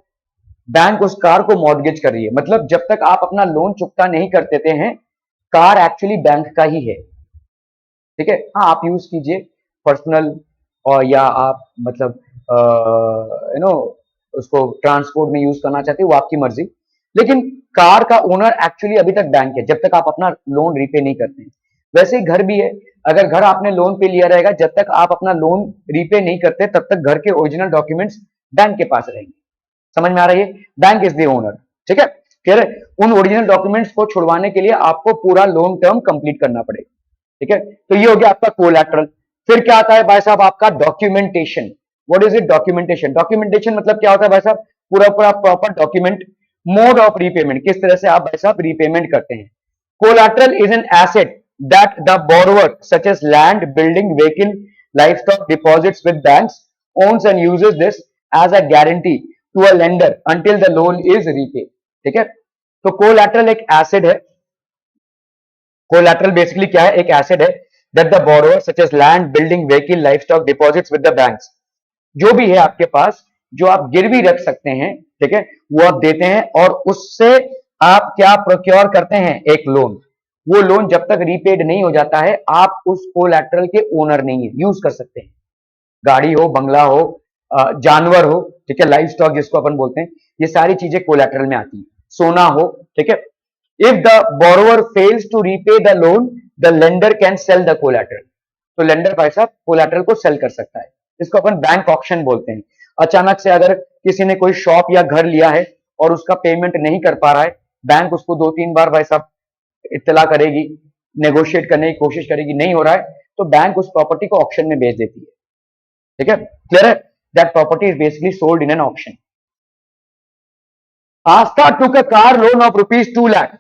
बैंक उस कार को मॉर्गेज कर रही है। मतलब जब तक आप अपना लोन चुकता नहीं कर देते हैं, कार एक्चुअली बैंक का ही है। ठीक है, हाँ आप यूज कीजिए पर्सनल, और या आप मतलब उसको ट्रांसपोर्ट में यूज करना चाहते हो, वो आपकी मर्जी। लेकिन कार का ओनर एक्चुअली अभी तक बैंक है, जब तक आप अपना लोन रीपे नहीं करते हैं। वैसे ही घर भी है, अगर घर आपने लोन पे लिया रहेगा, जब तक आप अपना लोन रीपे नहीं करते तब तक घर के ओरिजिनल डॉक्यूमेंट्स बैंक के पास रहेंगे। समझ में आ रही है? Bank is the owner. ठीक है, फिर उन ओरिजिनल डॉक्यूमेंट्स को छुड़वाने के लिए आपको पूरा लोन टर्म कंप्लीट करना पड़ेगा। ठीक है, तो ये हो गया आपका कोलैटरल। फिर क्या आता है भाई साहब, आपका documentation. What is it? Documentation. Documentation मतलब क्या होता है भाई साहब, पूरा पूरा proper document. Mode of repayment, किस तरह से आप भाई साहब रीपेमेंट करते हैं। Collateral is an asset that the borrower such as land, building, vehicle, livestock deposits with banks, owns and uses this as a guarantee to a lender until the loan is repaid। ठीक है, तो collateral एक asset है। Collateral basically क्या है, एक asset है that the borrower such as land, building, vehicle, livestock deposits with the banks. जो भी है आपके पास, जो आप गिरवी रख सकते हैं, ठीक है, वो आप देते हैं, और उससे आप क्या प्रोक्योर करते हैं, एक लोन। वो लोन जब तक रीपेड नहीं हो जाता है, आप उस कोलैटरल के ओनर नहीं है, यूज कर सकते हैं। गाड़ी हो, बंगला हो, जानवर हो, ठीक है, लाइव स्टॉक जिसको अपन बोलते हैं, ये सारी चीजें कोलैटरल में आती है। सोना हो, ठीक है। If the borrower fails to repay the loan, the lender can sell the collateral. तो लेंडर भाई साहब कोलैटरल को सेल कर सकता है, इसको अपन बैंक ऑक्शन बोलते हैं। अचानक से अगर किसी ने कोई शॉप या घर लिया है और उसका पेमेंट नहीं कर पा रहा है, बैंक उसको 2-3 बार भाई साहब इत्तला करेगी, नेगोशिएट करने की कोशिश करेगी, नहीं हो रहा है तो बैंक उस प्रॉपर्टी को ऑक्शन में बेच देती है। ठीक है, क्लियर है? That property is basically sold in an auction. Asta took a car loan of rupees 2 lakh.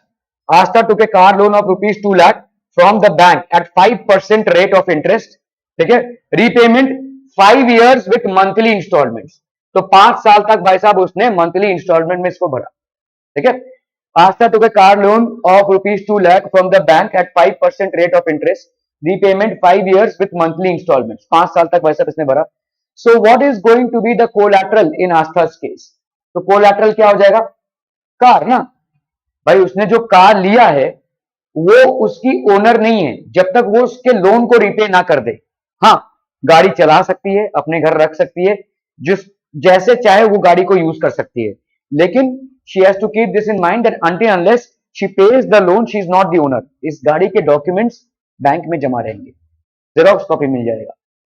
Asta took a car loan of rupees 2 lakh from the bank at 5% rate of interest. ठीक है, repayment 5 years with monthly installments। तो 5 साल तक भाई साहब उसने monthly instalment में इसको भरा। ठीक है, Asta took a car loan of rupees 2 lakh from the bank at 5% rate of interest. Repayment 5 years with monthly installments। 5 साल तक भाई साहब इसने भरा। So what is going to be the collateral in Asta's case? तो collateral क्या हो जाएगा, कार ना। भाई उसने जो कार लिया है वो उसकी ओनर नहीं है जब तक वो उसके लोन को रिपे ना कर दे। हाँ, गाड़ी चला सकती है, अपने घर रख सकती है, जिस जैसे चाहे वो गाड़ी को यूज कर सकती है, लेकिन she has to keep this in mind that until unless she pays the loan she is not the owner. इस गाड़ी के डॉक्यूमेंट्स बैंक में जमा रहेंगे, जेरोक्स कॉपी मिल जाएगा।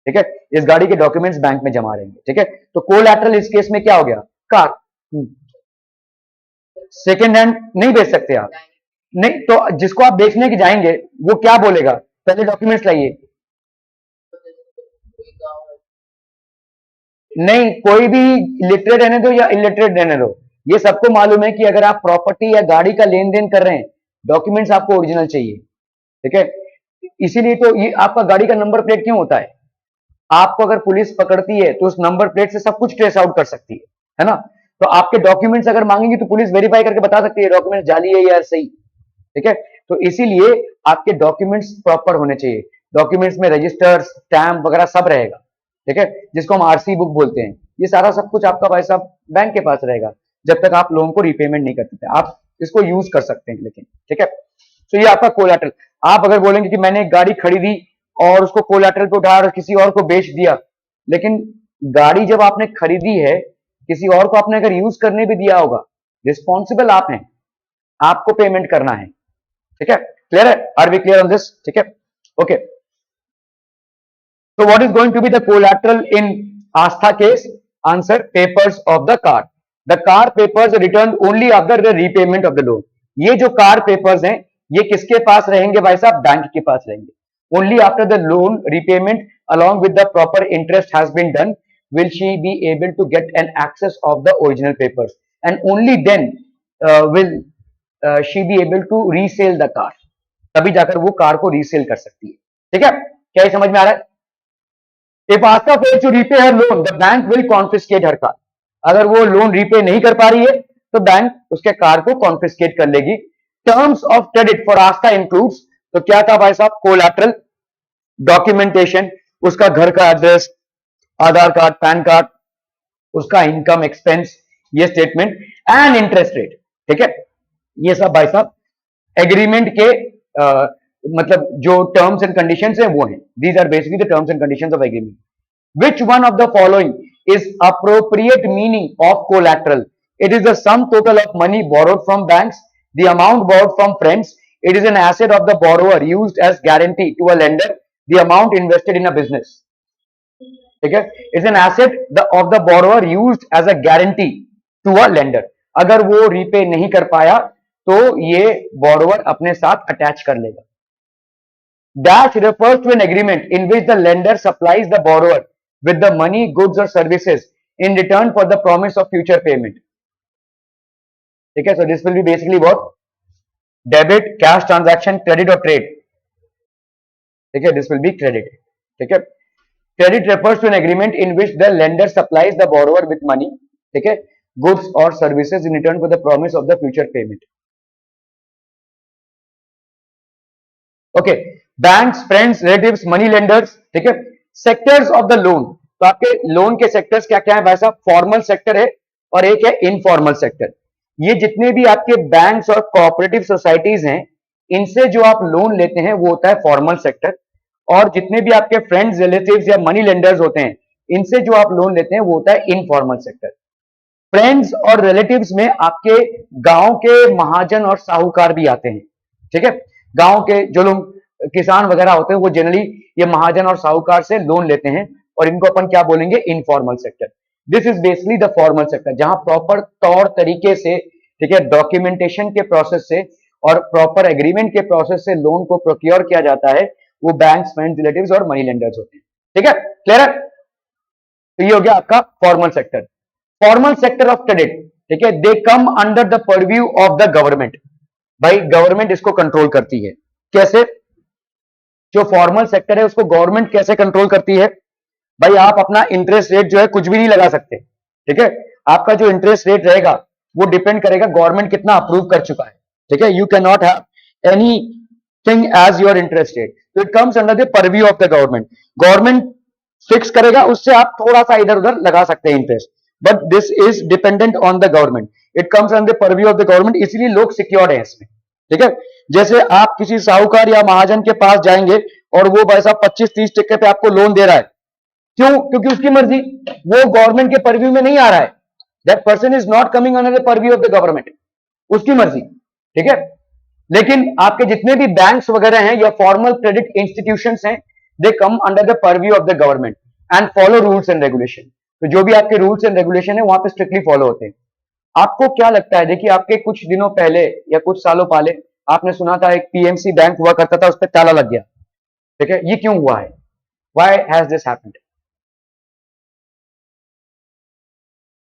ठीक है, इस गाड़ी के डॉक्यूमेंट्स बैंक में जमा रहेंगे। ठीक है, तो कोलैटरल इस केस में क्या हो गया, कार। सेकेंड हैंड नहीं बेच सकते आप, नहीं तो जिसको आप बेचने के जाएंगे वो क्या बोलेगा, पहले डॉक्यूमेंट्स लाइए। नहीं, कोई भी लिटरेट रहने दो या इलिटरेट रहने दो, ये सबको मालूम है कि अगर आप प्रॉपर्टी या गाड़ी का लेन देन कर रहे हैं, डॉक्यूमेंट्स आपको ओरिजिनल चाहिए, ठीक है। इसीलिए तो ये आपका गाड़ी का नंबर प्लेट क्यों होता है, आपको अगर पुलिस पकड़ती है तो उस नंबर प्लेट से सब कुछ ट्रेस आउट कर सकती है ना। तो आपके डॉक्यूमेंट्स अगर मांगेंगे तो पुलिस वेरीफाई करके बता सकती है डॉक्यूमेंट्स जाली है या सही, ठीक है। तो इसीलिए आपके डॉक्यूमेंट्स प्रॉपर होने चाहिए, डॉक्यूमेंट्स में रजिस्टर स्टैम्प वगैरह सब रहेगा, ठीक है, जिसको हम आरसी बुक बोलते हैं। ये सारा सब कुछ आपका भाई साहब बैंक के पास रहेगा जब तक आप लोन को रीपेमेंट नहीं करते थे। आप इसको यूज कर सकते हैं लेकिन, ठीक है। तो ये आपका कोलैटरल। आप अगर बोलेंगे कि मैंने एक गाड़ी खरीदी और उसको कोलैटरल पे उठा और किसी और को बेच दिया, लेकिन गाड़ी जब आपने खरीदी है, किसी और को आपने अगर यूज करने भी दिया होगा, रिस्पॉन्सिबल आप हैं, आपको पेमेंट करना है, ठीक है। क्लियर है, are we clear on this, ठीक है, okay. So what is going to be the collateral in Astha case? Answer: papers of the car. The car papers are returned only after the repayment of the loan. ये जो car papers हैं, ये किसके पास रहेंगे भाई साहब? Bank के पास रहेंगे। Only after the loan repayment along with the proper interest has been done will she be able to get an access of the original papers, and only then will she be able to resell the car. तभी जाकर वो car को resale कर सकती है, ठीक है। क्या ये समझ में आ रहा है? If Asta fails to repay her loan, the bank will confiscate her car. अगर वो लोन रीपे नहीं कर पा रही है तो बैंक उसके कार को कॉन्फिस्केट कर लेगी। Terms of credit for Aastha includes, तो क्या था भाई साहब? कोलैटरल, डॉक्यूमेंटेशन, उसका घर का एड्रेस, आधार कार्ड, पैन कार्ड, उसका इनकम एक्सपेंस, ये स्टेटमेंट, एंड इंटरेस्ट रेट, ठीक है। ये सब भाई साहब एग्रीमेंट के मतलब जो टर्म्स एंड कंडीशंस हैं वो हैं। These are basically the terms and conditions of agreement. Which one of the following is appropriate meaning of collateral? It is the sum total of money borrowed from banks, the amount borrowed from friends. It is an asset of the borrower used as guarantee to a lender, the amount invested in a business. ठीक है, it's an asset of the borrower used as a guarantee to a lender. अगर वो repay नहीं कर पाया तो ये borrower अपने साथ अटैच कर लेगा। Dash refers to an agreement in which the lender supplies the borrower with the money, goods or services in return for the promise of future payment. ठीक है, so this will be basically what? Debit, cash transaction, credit or trade. ठीक है, this will be credit. ठीक है, credit refers to an agreement in which the lender supplies the borrower with money, ठीक है, goods or services in return for the promise of the future payment. Okay, banks, friends, relatives, money lenders, ठीक है। Sectors of the loan, तो आपके loan के sectors क्या क्या है भाई साहब? फॉर्मल सेक्टर है और एक है इनफॉर्मल सेक्टर। ये जितने भी आपके बैंक्स और कोऑपरेटिव सोसाइटीज हैं, इनसे जो आप लोन लेते हैं वो होता है फॉर्मल सेक्टर, और जितने भी आपके फ्रेंड्स, रिलेटिव्स या मनी लेंडर्स होते हैं, इनसे जो आप लोन लेते हैं वो होता है इनफॉर्मल सेक्टर। फ्रेंड्स और रिलेटिव्स में आपके गांव के महाजन और साहूकार भी आते हैं, ठीक है। गांव के जो लोग किसान वगैरह होते हैं वो जनरली ये महाजन और साहूकार से लोन लेते हैं, और इनको अपन क्या बोलेंगे? Informal sector. This is basically the formal sector, जहां प्रॉपर तौर तरीके से, ठीक है, डॉक्यूमेंटेशन के प्रोसेस से और प्रॉपर एग्रीमेंट के प्रोसेस से लोन को प्रोक्योर किया जाता है, वो बैंक्स, फ्रेंड्स, रिलेटिव्स और मनी लेंडर्स होते हैं, ठीक है। क्लियर है? तो ये हो गया आपका formal sector. Formal sector of credit, ठीक है, they come under the purview of the government. भाई गवर्नमेंट इसको कंट्रोल करती है। कैसे? जो फॉर्मल सेक्टर है उसको गवर्नमेंट कैसे कंट्रोल करती है? भाई आप अपना इंटरेस्ट रेट जो है कुछ भी नहीं लगा सकते, ठीक है। आपका जो इंटरेस्ट रेट रहेगा वो डिपेंड करेगा गवर्नमेंट कितना अप्रूव कर चुका है, ठीक है। You can not have any thing as your interest rate, तो it comes under the purview of the government. Government fix करेगा, उससे आप थोड़ा सा इधर उधर लगा सकते हैं interest, but this is dependent on the government, it comes under the purview of the government, इसलिए लोग सिक्योर्ड है इसमें, ठीक है। जैसे आप किसी साहूकार या महाजन के पास जाएंगे और वो भाई साहब 25-30% पे आपको लोन दे रहा है, क्यों? क्योंकि उसकी मर्जी, वो गवर्नमेंट के परव्यू में नहीं आ रहा है। That person is not coming under the purview of the government, उसकी मर्जी, ठीक है। लेकिन आपके जितने भी बैंक्स वगैरह हैं या फॉर्मल क्रेडिट इंस्टीट्यूशंस हैं, they come under the purview of the government and follow rules and regulation. तो जो भी आपके रूल्स एंड रेगुलेशन है वहां पे स्ट्रिक्टली फॉलो होते हैं। आपको क्या लगता है? देखिए, आपके कुछ दिनों पहले या कुछ सालों पहले आपने सुना था एक पीएमसी बैंक हुआ करता था, उस पर ताला लग गया, ठीक है। ये क्यों हुआ है? Why has this happened?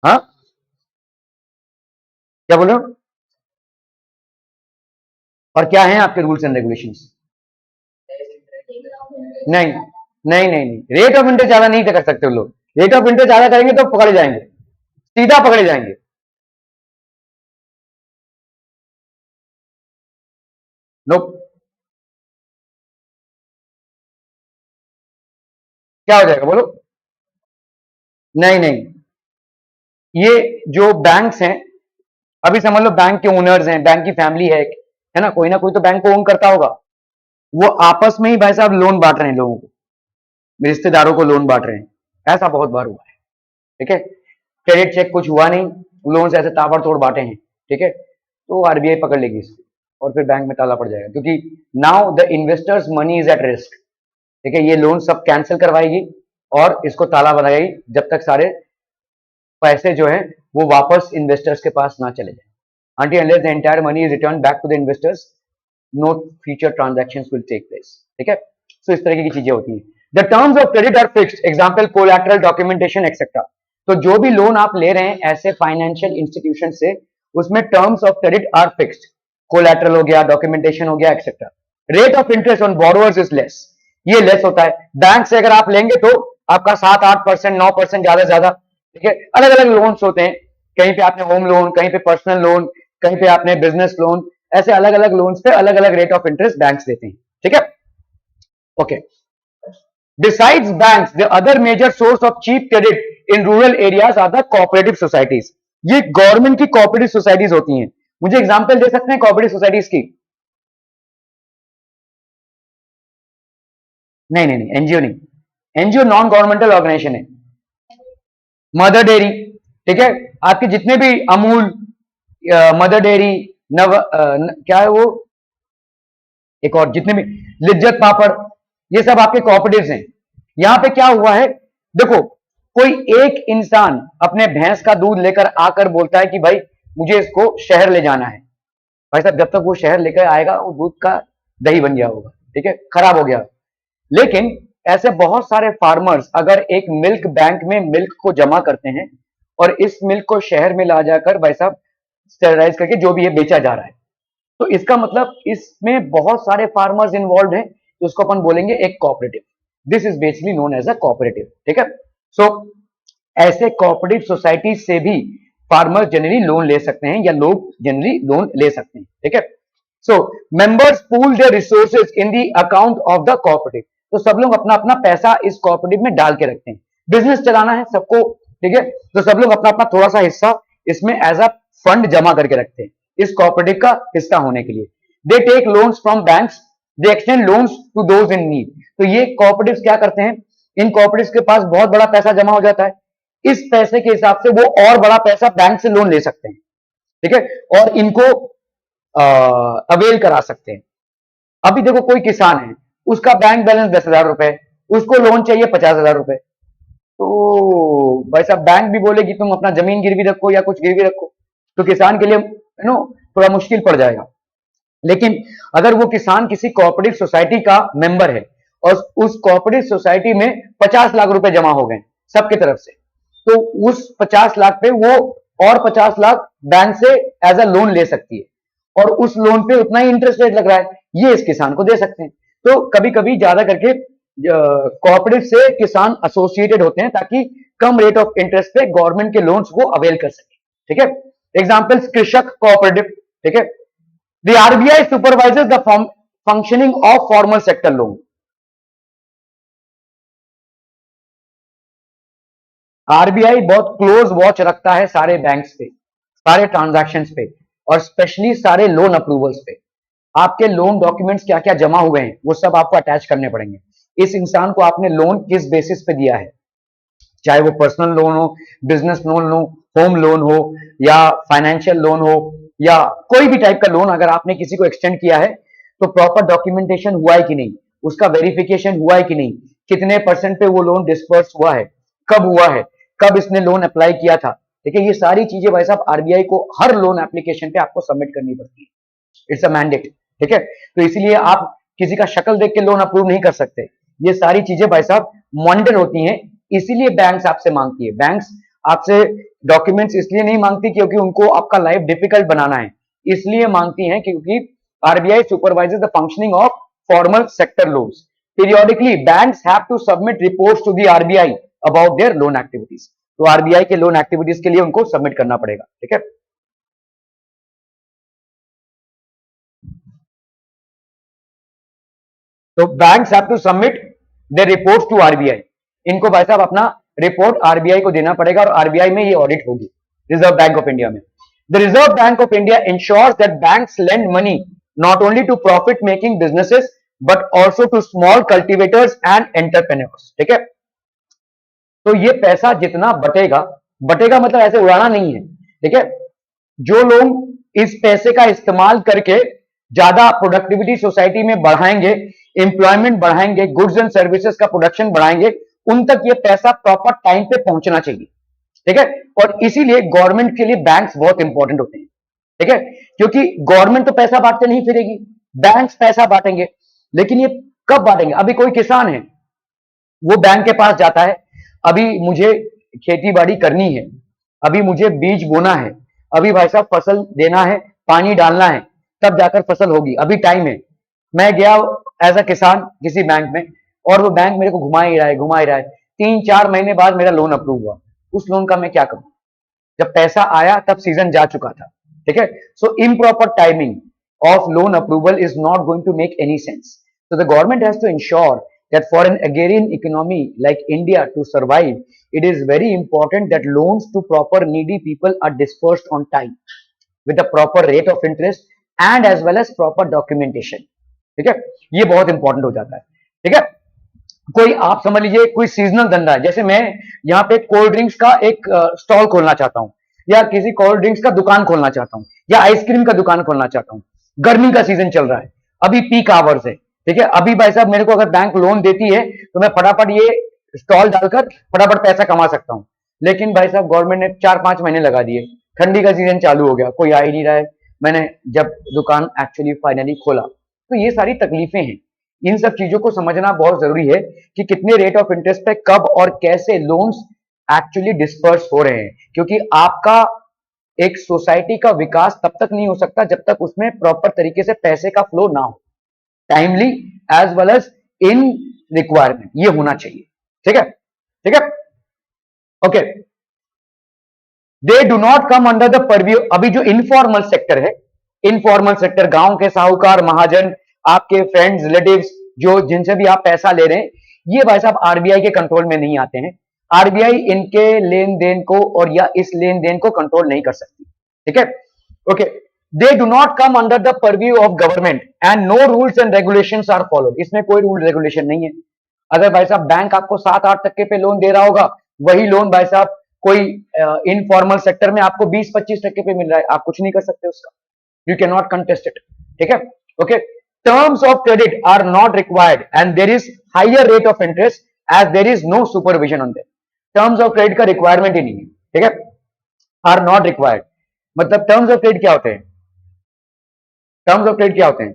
हाँ, क्या बोल रहे हो? और क्या है आपके रूल्स एंड रेगुलेशंस? नहीं नहीं नहीं नहीं, रेट ऑफ इंटरेस्ट ज्यादा नहीं कर सकते वो लोग। रेट ऑफ इंटरेस्ट ज्यादा करेंगे तो पकड़े जाएंगे, सीधा पकड़े जाएंगे। नो, क्या हो जाएगा बोलो? नहीं नहीं, ये जो बैंक्स हैं, अभी समझ लो बैंक के ओनर्स हैं, बैंक की फैमिली है ना कोई तो बैंक को ओन करता होगा। वो आपस में ही भाई साहब लोन बांट रहे हैं लोगों को, रिश्तेदारों को लोन बांट रहे हैं। ऐसा बहुत बार हुआ है, ठीक है। क्रेडिट चेक कुछ हुआ नहीं, लोन ऐसे ताबड़तोड़ बांटे हैं, ठीक है। तो आरबीआई पकड़ लेगी इसको और फिर बैंक में ताला पड़ जाएगा, क्योंकि now the investors money is at risk, ठीक है। ये लोन सब कैंसिल करवाएगी और इसको ताला बनाएगी जब तक सारे पैसे जो है वो वापस इन्वेस्टर्स के पास ना चले जाए। Until unless the entire money is returned back to the investors, no future transactions will take place, ठीक है। सो इस तरह की चीजें होती हैं। The terms of credit are fixed, example collateral, documentation, etc. तो जो भी लोन आप ले रहे हैं ऐसे फाइनेंशियल इंस्टीट्यूशन से, उसमें terms of credit are fixed, collateral हो गया, डॉक्यूमेंटेशन हो गया, etcetera. Rate of interest on borrowers is less, ये लेस होता है। बैंक से अगर आप लेंगे तो आपका 7-8%, 9% ज्यादा, ठीक है। अलग अलग लोन्स होते हैं, कहीं पे आपने होम लोन, कहीं पे पर्सनल लोन, कहीं पे आपने बिजनेस लोन, ऐसे अलग अलग लोन्स पे अलग अलग रेट ऑफ इंटरेस्ट बैंक्स देते हैं, ठीक है। Okay, Besides banks, the other major source of cheap credit in rural areas are the cooperative societies. ये गवर्नमेंट की कोऑपरेटिव सोसाइटीज होती हैं। मुझे एग्जांपल दे सकते हैं कोऑपरेटिव सोसाइटीज की? नहीं नहीं नहीं, एनजीओ नहीं, एनजीओ नॉन गवर्नमेंटल ऑर्गेनाइजेशन है। मदर डेयरी, ठीक है। आपके जितने भी अमूल, मदर डेयरी, क्या है वो, एक और जितने भी, लिज्जत पापड़, ये सब आपके कोऑपरेटिव्स हैं। यहां पे क्या हुआ है, देखो, कोई एक इंसान अपने भैंस का दूध लेकर आकर बोलता है कि भाई मुझे इसको शहर ले जाना है। भाई साहब जब तक वो शहर लेकर आएगा वो दूध का दही बन गया होगा, ठीक है, खराब हो गया। लेकिन ऐसे बहुत सारे फार्मर्स अगर एक मिल्क बैंक में मिल्क को जमा करते हैं और इस मिल्क को शहर में ला जाकर भाई साहब स्टेरलाइज करके जो भी ये बेचा जा रहा है, तो इसका मतलब इसमें बहुत सारे फार्मर्स इन्वॉल्व हैं, तो उसको अपन बोलेंगे एक cooperative. This is basically known as a cooperative, ठीक है। सो ऐसे कोऑपरेटिव सोसाइटी से भी फार्मर जनरली लोन ले सकते हैं या लोग जनरली लोन ले सकते हैं, ठीक है। So members pool their resources in the account of the cooperative, तो सब लोग अपना अपना पैसा इस कोऑपरेटिव में डाल के रखते हैं। बिजनेस चलाना है सबको, ठीक है, तो सब लोग अपना अपना थोड़ा सा हिस्सा इसमें एज अ फंड जमा करके रखते हैं इस कोऑपरेटिव का हिस्सा होने के लिए। They take loans from banks, they extend loans to those in need. तो ये कोऑपरेटिव्स क्या करते हैं, इन कोऑपरेटिव्स के पास बहुत बड़ा पैसा जमा हो जाता है, इस पैसे के हिसाब से वो और बड़ा पैसा बैंक से लोन ले सकते हैं, ठीक है, और इनको अवेल करा सकते हैं। अभी देखो कोई किसान है, उसका बैंक बैलेंस 10,000 रुपए, उसको लोन चाहिए 50,000 रुपए, तो भाई साहब बैंक भी बोलेगी तुम अपना जमीन गिरवी रखो या कुछ गिरवी रखो, तो किसान के लिए थोड़ा मुश्किल पड़ जाएगा। लेकिन अगर वो किसान किसी कोऑपरेटिव सोसाइटी का मेंबर है और उस कोऑपरेटिव सोसाइटी में 50 लाख रुपए जमा हो गए सबके तरफ से, तो उस 50 लाख पे वो और 50 लाख बैंक से एज अ लोन ले सकती है और उस लोन पे उतना ही इंटरेस्ट रेट लग रहा है, ये इस किसान को दे सकते हैं। तो कभी कभी ज्यादा करके कोऑपरेटिव से किसान एसोसिएटेड होते हैं ताकि कम रेट ऑफ इंटरेस्ट पे गवर्नमेंट के लोन्स को अवेल कर सके, ठीक है। एग्जांपल्स कृषक कोऑपरेटिव, ठीक है। The RBI supervises the functioning of formal sector loan. RBI बहुत क्लोज वॉच रखता है सारे बैंक्स पे, सारे ट्रांजैक्शंस पे और स्पेशली सारे लोन अप्रूवल्स पे। आपके लोन डॉक्यूमेंट्स क्या क्या जमा हुए हैं वो सब आपको अटैच करने पड़ेंगे। इस इंसान को आपने लोन किस बेसिस पे दिया है, चाहे वो पर्सनल लोन हो, बिजनेस लोन हो, होम लोन हो या फाइनेंशियल लोन हो या कोई भी टाइप का लोन अगर आपने किसी को एक्सटेंड किया है, तो प्रॉपर डॉक्यूमेंटेशन हुआ है कि नहीं, उसका वेरिफिकेशन हुआ है कि नहीं, कितने परसेंट पे वो लोन डिस्पर्स हुआ है, कब हुआ है, कब इसने लोन अप्लाई किया था, ठीक है। ये सारी चीजें भाई साहब आरबीआई को हर लोन एप्लीकेशन पे आपको सबमिट करनी पड़ती है, इट्स अ मैंडेट, ठीक है। तो इसीलिए आप किसी का शक्ल देख के लोन अप्रूव नहीं कर सकते, ये सारी चीजें भाई साहब मॉनिटर होती हैं, इसीलिए बैंक्स आपसे मांगती है। बैंक्स आपसे डॉक्यूमेंट्स इसलिए नहीं मांगती क्योंकि उनको आपका लाइफ डिफिकल्ट बनाना है, इसलिए मांगती हैं क्योंकि RBI supervises the functioning of formal sector loans. Periodically, banks have to submit reports to the RBI about their loan activities. तो आरबीआई के लोन एक्टिविटीज के लिए उनको सबमिट करना पड़ेगा. ठीक है. तो banks have to submit the reports to RBI. इनको भाई साहब अपना रिपोर्ट आरबीआई को देना पड़ेगा और आरबीआई में ये ऑडिट होगी, रिजर्व बैंक ऑफ इंडिया में. The Reserve Bank of India ensures that banks lend money not only to profit making businesses but also to small cultivators and entrepreneurs. ठीक है. तो ये पैसा जितना बटेगा, बटेगा मतलब ऐसे उड़ाना नहीं है. ठीक है. जो लोग इस पैसे का इस्तेमाल करके ज्यादा प्रोडक्टिविटी सोसाइटी में बढ़ाएंगे, एम्प्लॉयमेंट बढ़ाएंगे, गुड्स एंड सर्विसेज का प्रोडक्शन बढ़ाएंगे, उन तक ये पैसा प्रॉपर टाइम पे पहुंचना चाहिए. ठीक है. और इसीलिए गवर्नमेंट के लिए बैंक्स बहुत इंपॉर्टेंट होते हैं. ठीक है. क्योंकि गवर्नमेंट तो पैसा बांटते नहीं फिरेगी, बैंक्स पैसा बांटेंगे. लेकिन ये कब बांटेंगे? अभी कोई किसान है, वो बैंक के पास जाता है, अभी मुझे खेती बाड़ी करनी है, अभी मुझे बीज बोना है, अभी भाई साहब फसल देना है, पानी डालना है, तब जाकर फसल होगी, अभी टाइम है. मैं गया एज अ किसान किसी बैंक में और वो बैंक मेरे को घुमा ही रहा है, घुमा ही रहा है. 3-4 महीने बाद मेरा लोन अप्रूव हुआ. उस लोन का मैं क्या करूं? जब पैसा आया तब सीजन जा चुका था. ठीक है. So improper timing of loan approval is not going to make any sense. So the government has to ensure that for an agrarian economy like India to survive, it is very important that loans to proper needy people are dispersed on time with the proper rate of interest and as well as proper documentation. ठीक है. ये बहुत important हो जाता है. ठीक है. कोई आप समझ लीजिए कोई सीजनल धंधा है, जैसे मैं यहाँ पे कोल्ड ड्रिंक्स का एक स्टॉल खोलना चाहता हूँ या किसी कोल्ड ड्रिंक्स का दुकान खोलना चाहता हूँ या आइसक्रीम का दुकान खोलना चाहता हूँ. गर्मी का सीजन चल रहा है, अभी पीक आवर्स है. ठीक है. अभी भाई साहब मेरे को अगर बैंक लोन देती है तो मैं फटाफट ये स्टॉल डालकर फटाफट पैसा कमा सकता हूं. लेकिन भाई साहब गवर्नमेंट ने 4-5 महीने लगा दिए, ठंडी का सीजन चालू हो गया, कोई आ ही नहीं रहा है. मैंने जब दुकान एक्चुअली फाइनली खोला तो ये सारी तकलीफें हैं. इन सब चीजों को समझना बहुत जरूरी है कि कितने रेट ऑफ इंटरेस्ट पे कब और कैसे लोन्स एक्चुअली डिस्पर्स हो रहे हैं. क्योंकि आपका एक सोसाइटी का विकास तब तक नहीं हो सकता जब तक उसमें प्रॉपर तरीके से पैसे का फ्लो ना हो, timely as well as in requirement. ये होना चाहिए. ठीक है. ठीक है. Okay. They do not come under the purview. अभी जो इनफॉर्मल सेक्टर है, इनफॉर्मल सेक्टर, गांव के साहूकार, महाजन, आपके फ्रेंड्स, रिलेटिव्स, जो जिनसे भी आप पैसा ले रहे हैं, ये भाई साहब आरबीआई के कंट्रोल में नहीं आते हैं. आरबीआई इनके लेन देन को और या इस लेन देन को कंट्रोल नहीं कर सकती. ठीक है. Okay. They do not come under the purview of government and no rules and regulations are followed. इसमें कोई रूल रेगुलेशन नहीं है. अगर भाई साहब बैंक आपको 7-8% पे लोन दे रहा होगा, वही लोन भाई साहब कोई इनफॉर्मल सेक्टर में आपको 20-25% पे मिल रहा है, आप कुछ नहीं कर सकते उसका. You can not contest it. ठीक है. Okay. Terms of credit are not required and there is higher rate of interest as there is no supervision on them. Terms of credit का रिक्वायरमेंट ही नहीं है. ठीक है. आर नॉट रिक्वायर्ड मतलब terms of credit क्या होते हैं? टर्म्स ऑफ क्रेडिट क्या होते हैं?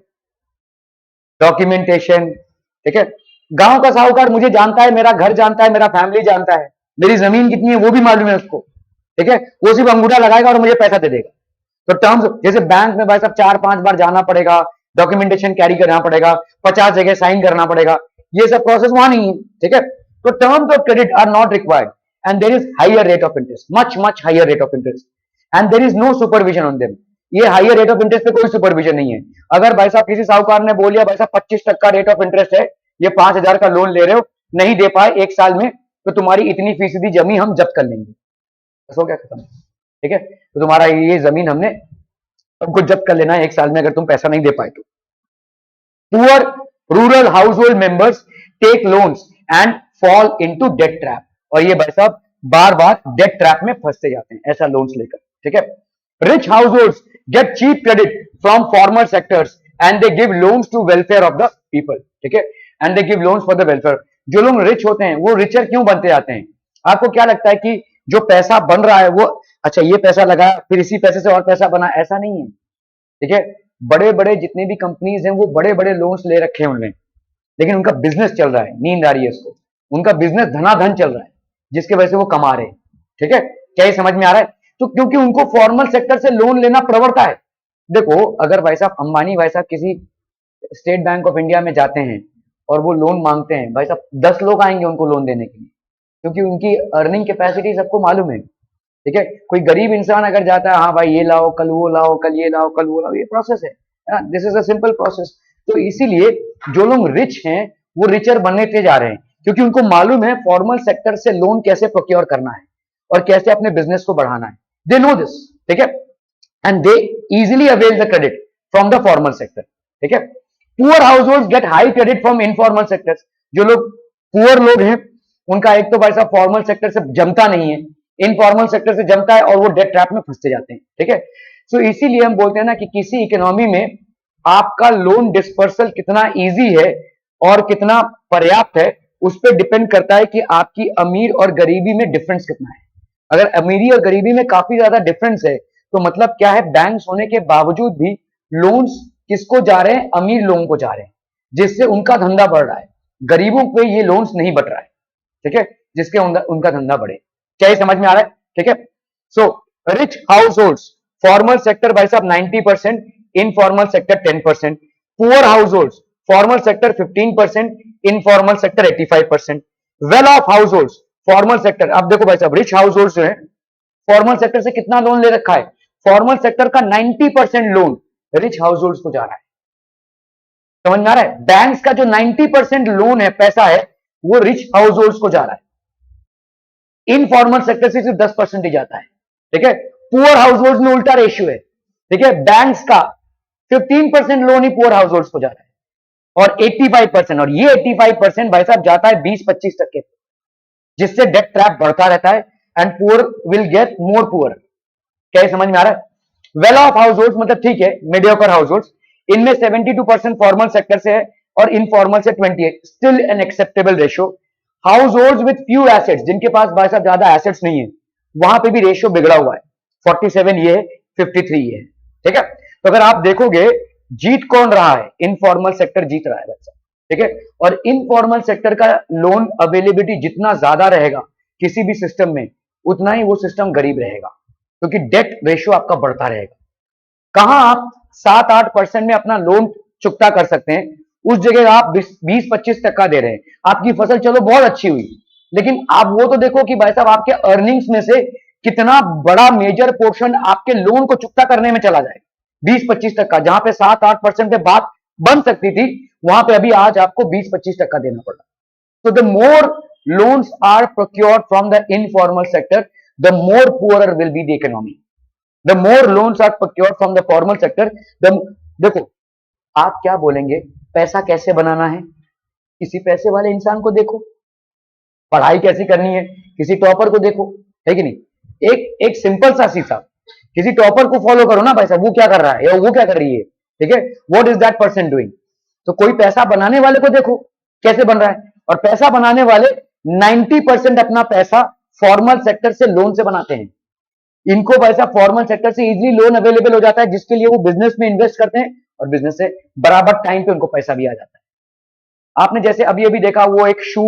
डॉक्यूमेंटेशन. ठीक है. गांव का साहूकार मुझे जानता है, मेरा घर जानता है, मेरा फैमिली जानता है, मेरी जमीन कितनी है वो भी मालूम है उसको. ठीक है. वो सिर्फ अंगूठा लगाएगा और मुझे पैसा दे देगा. तो टर्म्स, जैसे बैंक में भाई साहब 4-5 बार जाना पड़ेगा, डॉक्यूमेंटेशन कैरी करना पड़ेगा, 50 जगह साइन करना पड़ेगा, ये सब प्रोसेस वहां नहीं है. ठीक है. तो terms of credit are not required and there is higher rate of interest, much higher rate of interest and there is no supervision on them. ये हायर रेट ऑफ इंटरेस्ट पे कोई सुपरविजन नहीं है. अगर भाई साहब किसी साहूकार ने बोल दिया भाई साहब 25% रेट ऑफ इंटरेस्ट है, ये 5,000 का लोन ले रहे हो, नहीं दे पाए 1 साल में, तो तुम्हारी इतनी फीसदी जमीन हम जब्त कर लेंगे. बस हो गया, खत्म. ठीक है. तो तुम्हारा ये जमीन हमने तुमको जब्त कर लेना है 1 साल में अगर तुम पैसा नहीं दे पाए तो. Poor rural household members take loans and fall into debt trap. और ये भाई साहब बार बार डेट ट्रैप में फंसते जाते हैं ऐसा लोन्स लेकर. ठीक है. Rich households get cheap credit from formal sectors and they give loans to welfare of the people. ठीक है. And they give loans for the welfare. जो लोग रिच होते हैं वो रिचर क्यों बनते जाते हैं? आपको क्या लगता है कि जो पैसा बन रहा है वो अच्छा ये पैसा लगाया फिर इसी पैसे से और पैसा बना? ऐसा नहीं है. ठीक है. बड़े बड़े जितने भी कंपनीज हैं वो बड़े बड़े लोन्स ले रखे हैं उन्होंने, लेकिन उनका बिजनेस चल रहा है, नींद आ रही है उसको, उनका बिजनेस धनाधन चल रहा है जिसके वजह से वो कमा रहे हैं. ठीक है, क्या ये समझ में आ रहा है? तो क्योंकि उनको फॉर्मल सेक्टर से लोन लेना प्रवृत्ता है। देखो अगर भाई साहब अंबानी भाई साहब किसी स्टेट बैंक ऑफ इंडिया में जाते हैं और वो लोन मांगते हैं, भाई साहब 10 लोग आएंगे उनको लोन देने के लिए, क्योंकि उनकी अर्निंग कैपेसिटी सबको मालूम है। ठीक है, कोई गरीब इंसान अगर जाता है, हाँ भाई ये लाओ कल वो लाओ, कल ये लाओ कल वो लाओ, ये प्रोसेस है, this is a simple process. तो इसीलिए जो लोग रिच हैं वो रिचर बनते जा रहे हैं, क्योंकि उनको मालूम है फॉर्मल सेक्टर से लोन कैसे प्रोक्योर करना है और कैसे अपने बिजनेस को बढ़ाना है। दे नो दिस, ठीक है, and they easily avail the credit from the formal sector. ठीक है, poor house hold get high credit from informal sector. जो लोग पुअर लोग हैं उनका एक तो भाई साहब फॉर्मल सेक्टर से जमता नहीं है, इनफॉर्मल सेक्टर से जमता है और वो डेट ट्रैप में फंसते जाते हैं। ठीक है, सो इसीलिए हम बोलते हैं ना कि किसी इकोनॉमी में आपका लोन डिस्पर्सल कितना इजी है और कितना पर्याप्त है, उस पर डिपेंड करता है कि आपकी अमीर और गरीबी में डिफरेंस कितना है। अगर अमीरी और गरीबी में काफी ज्यादा डिफरेंस है तो मतलब क्या है, बैंक्स होने के बावजूद भी लोन्स किसको जा रहे हैं, अमीर लोगों को जा रहे हैं, जिससे उनका धंधा बढ़ रहा है। गरीबों पे ये लोन्स नहीं बढ़ रहा है। ठीक है, जिसके उनका धंधा बढ़े। क्या ये समझ में आ रहा है? ठीक है, so rich house hold formal sector भाई साहब 90%, informal sector 10%, poor house hold formal sector 15%, informal sector 85%, well of house hold formal sector. अब देखो भाई साहब रिच हाउस होल्ड जो है फॉर्मल सेक्टर से कितना लोन ले रखा है, फॉर्मल सेक्टर का 90% लोन रिच हाउस होल्ड को जा रहा है। समझ में आ रहा है? बैंक्स का जो 90% लोन है, पैसा है, वो रिच हाउस होल्ड को जा रहा है। इनफॉर्मल सेक्टर से सिर्फ 10% ही जाता है। ठीक है, पुअर हाउस होल्ड में उल्टा रेशियो है। ठीक है, बैंक्स का 15% लोन ही पुअर हाउस होल्ड को जा रहा है और 85%, और ये 85% भाई साहब जाता है 20-25 तक के, जिससे डेट ट्रैप बढ़ता रहता है and poor will get more poor. क्या ये समझ में आ रहा है? वेल ऑफ हाउस होल्ड मतलब ठीक है मीडियोकर हाउस होल्ड, इनमें 72% फॉर्मल सेक्टर से है और इनफॉर्मल से 28, still an acceptable ratio. House hold with few assets, जिनके पास भाई साहब ज्यादा एसेट्स नहीं है, वहां पे भी रेशियो बिगड़ा हुआ है। 47 ये है, 53 ये है। ठीक है, तो अगर आप देखोगे जीत कौन रहा है, इनफॉर्मल सेक्टर जीत रहा है भाई साहब। ठीक है, और इनफॉर्मल सेक्टर का लोन अवेलेबिलिटी जितना ज्यादा रहेगा किसी भी सिस्टम में, उतना ही वो सिस्टम गरीब रहेगा, क्योंकि डेट रेशियो आपका बढ़ता रहेगा। कहां आप 7-8% में अपना लोन चुकता कर सकते हैं, उस जगह आप 20-25% दे रहे हैं। आपकी फसल चलो बहुत अच्छी हुई, लेकिन आप वो तो देखो कि भाई साहब आपके अर्निंग्स में से कितना बड़ा मेजर पोर्शन आपके लोन को चुकता करने में चला जाए। 20-25%, जहां पे 7-8% पे बात बन सकती थी, वहां पे अभी आज आपको 20-25% देना पड़ा। So the more loans are procured from the informal sector, the more poorer will be the economy. The more loans are procured from the formal sector, the देखो आप क्या बोलेंगे, पैसा कैसे बनाना है, किसी पैसे वाले इंसान को देखो, पढ़ाई कैसी करनी है, किसी टॉपर को देखो, है कि नहीं? एक सिंपल सा सीसा, किसी टॉपर को फॉलो करो ना भाई साहब, वो क्या कर रहा है या वो क्या कर रही है। ठीक है, what is that person doing. तो कोई पैसा बनाने वाले को देखो कैसे बन रहा है, और पैसा बनाने वाले 90% अपना पैसा फॉर्मल सेक्टर से लोन से बनाते हैं। इनको पैसा फॉर्मल सेक्टर से इजीली लोन अवेलेबल हो जाता है, जिसके लिए वो बिजनेस में इन्वेस्ट करते हैं और बिजनेस से बराबर टाइम पे उनको पैसा भी आ जाता है। आपने जैसे अभी अभी देखा, वो एक शू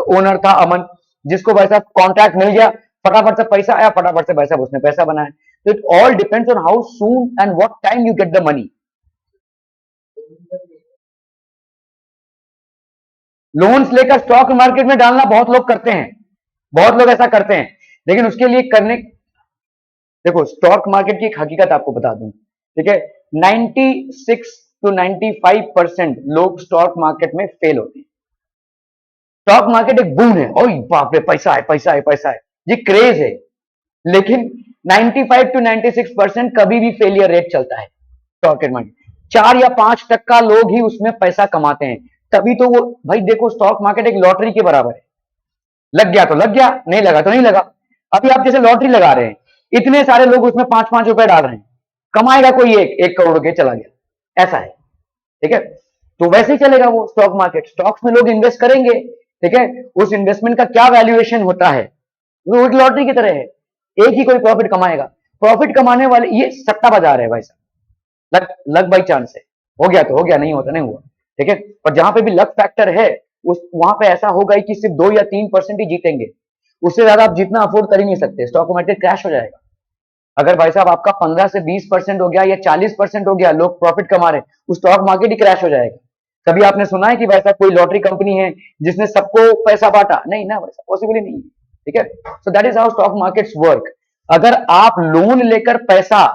ओनर था अमन, जिसको पैसा कॉन्ट्रैक्ट मिल गया, फटाफट से पैसा आया, फटाफट से पैसा उसने पैसा बनाया। तो it all depends on how soon and what time you get the money. Loans लेकर स्टॉक मार्केट में डालना बहुत लोग करते हैं, बहुत लोग ऐसा करते हैं, लेकिन उसके लिए करने, देखो स्टॉक मार्केट की एक हकीकत आपको बता दूं। ठीक है, 96 to 95% लोग स्टॉक मार्केट में फेल होते हैं। स्टॉक मार्केट एक बूम है, ओए बाप रे पैसा है पैसा है पैसा है, ये क्रेज है, लेकिन 95 to 96% कभी भी फेलियर रेट चलता है स्टॉक मार्केट। 4 या 5% लोग ही उसमें पैसा कमाते हैं, तभी तो वो, भाई देखो स्टॉक मार्केट एक लॉटरी के बराबर है, लग गया तो लग गया, नहीं लगा तो नहीं लगा। अभी आप जैसे लॉटरी लगा रहे हैं, इतने सारे लोग उसमें 5-5 रुपए डाल रहे हैं, कमाएगा कोई 1 करोड़ के, चला गया, ऐसा है। ठीक है, तो वैसे ही चलेगा वो स्टॉक मार्केट। स्टॉक्स में लोग इन्वेस्ट करेंगे, ठीक है, उस इन्वेस्टमेंट का क्या वैल्यूएशन होता है, वो एक लॉटरी की तरह है, एक ही कोई प्रॉफिट कमाएगा। प्रॉफिट कमाने वाले, ये सट्टा बाजार है भाई साहब, लक बाई चांस है, हो गया तो हो गया, नहीं होता नहीं हुआ। ठीक है, और जहां पे भी लक फैक्टर है, उस वहां पे ऐसा होगा कि सिर्फ 2 या 3% ही जीतेंगे। उससे ज्यादा आप जितना अफोर्ड कर ही नहीं सकते, स्टॉक मार्केट क्रैश हो जाएगा। अगर भाई साहब आपका 15 से 20% हो गया या 40% हो गया, लोग प्रॉफिट कमा रहे हैं, उस स्टॉक मार्केट ही क्रैश हो जाएगा। कभी आपने सुना है कि वैसा कोई लॉटरी कंपनी है जिसने सबको पैसा बांटा? नहीं ना, वैसा पॉसिबल ही नहीं है। ठीक है, so that is how stock markets work. अगर आप लोन लेकर पैसा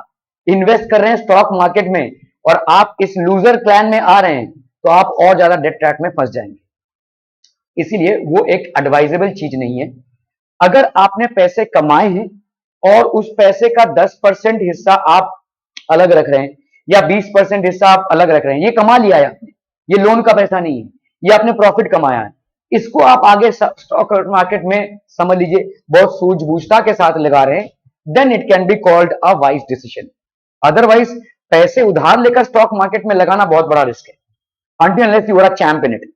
इन्वेस्ट कर रहे हैं स्टॉक मार्केट में और आप इस लूजर क्लैन में आ रहे हैं, तो आप और ज्यादा डेट ट्रैप में फंस जाएंगे। इसीलिए वो एक एडवाइजेबल चीज नहीं है। अगर आपने पैसे कमाए हैं और उस पैसे का 10% हिस्सा आप अलग रख रहे हैं या 20% हिस्सा आप अलग रख रहे हैं, ये कमा लिया है आपने, ये लोन का पैसा नहीं है, ये आपने प्रॉफिट कमाया है, इसको आप आगे स्टॉक मार्केट में समझ लीजिए बहुत सूझबूझता के साथ लगा रहे हैं, then it can be called a wise decision. Otherwise पैसे उधार लेकर स्टॉक मार्केट में लगाना बहुत बड़ा रिस्क है, until unless you are a champ in it।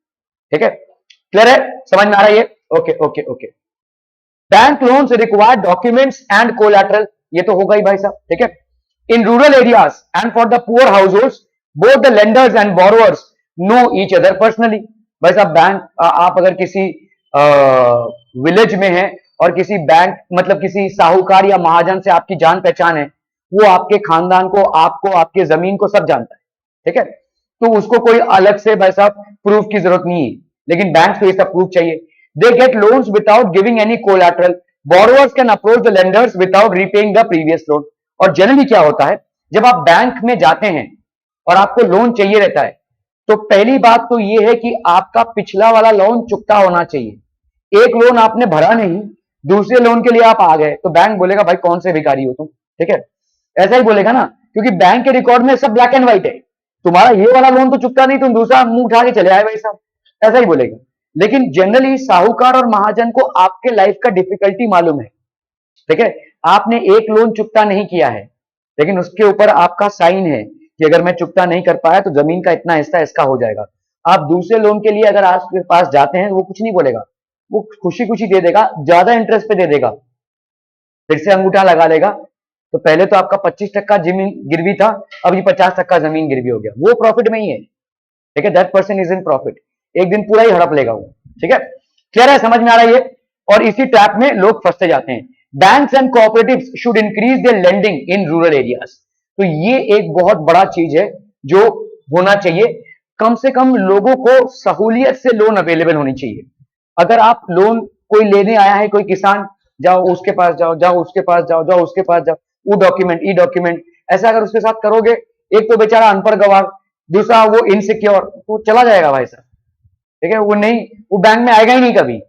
ठीक है, क्लियर है, समझ में आ रहा है ये? Okay okay okay. Bank loans require documents and collateral, ये तो होगा ही भाई साहब। ठीक है, in rural areas and for the poor house hold both the lenders and borrowers know each other personally. भाई साहब बैंक, आप अगर किसी विलेज में हैं और किसी बैंक मतलब किसी साहूकार या महाजन से आपकी जान पहचान है, वो आपके खानदान को, आपको, आपके जमीन को सब जानता है। ठीक है, तो उसको कोई अलग से भाई साहब प्रूफ की जरूरत नहीं है, लेकिन बैंक को ये सब प्रूफ चाहिए। They get loans without giving any collateral, borrowers can approach the lenders without repaying the previous loan. और जनरली क्या होता है, जब आप बैंक में जाते हैं और आपको लोन चाहिए रहता है, तो पहली बात तो ये है कि आपका पिछला वाला लोन चुकता होना चाहिए। एक लोन आपने भरा नहीं, दूसरे लोन के लिए आप आ गए, तो बैंक बोलेगा भाई कौन से भिखारी हो तुम। ठीक है, ऐसा ही बोलेगा ना, क्योंकि बैंक के रिकॉर्ड में सब ब्लैक एंड व्हाइट है, तुम्हारा ये वाला लोन तो चुकता नहीं, तुम दूसरा मुंह उठा के चले आए भाई साहब, ऐसा ही बोलेगा। लेकिन जनरली साहूकार और महाजन को आपके लाइफ का डिफिकल्टी मालूम है। ठीक है, आपने एक लोन चुकता नहीं किया है, लेकिन उसके ऊपर आपका साइन है कि अगर मैं चुकता नहीं कर पाया तो जमीन का इतना हिस्सा इसका हो जाएगा। आप दूसरे लोन के लिए अगर आपके पास जाते हैं, वो कुछ नहीं बोलेगा, वो खुशी खुशी दे देगा, ज्यादा इंटरेस्ट पे दे देगा, फिर से अंगूठा लगा लेगा। तो पहले तो आपका 25% जमीन गिरवी था, अब ये 50% जमीन गिरवी हो गया, वो प्रॉफिट में ही है। ठीक है, that person is in profit, एक दिन पूरा ही हड़प लेगा वो। ठीक है, क्लियर है, समझ में आ रहा है ये? और इसी ट्रैप में लोग फंसते जाते हैं। Banks and cooperatives should increase their lending in rural areas. तो ये एक बहुत बड़ा चीज है जो होना चाहिए। कम से कम लोगों को सहूलियत से लोन अवेलेबल होनी चाहिए। अगर आप लोन कोई लेने आया है, कोई किसान, जाओ उसके पास जाओ, जाओ उसके पास जाओ, जाओ उसके पास जाओ, वो डॉक्यूमेंट, ई डॉक्यूमेंट, ऐसा अगर उसके साथ करोगे, एक तो बेचारा अनपढ़ गवार, दूसरा वो इनसिक्योर, तो चला जाएगा भाई साहब। ठीक है, वो नहीं, वो बैंक में आएगा ही नहीं कभी।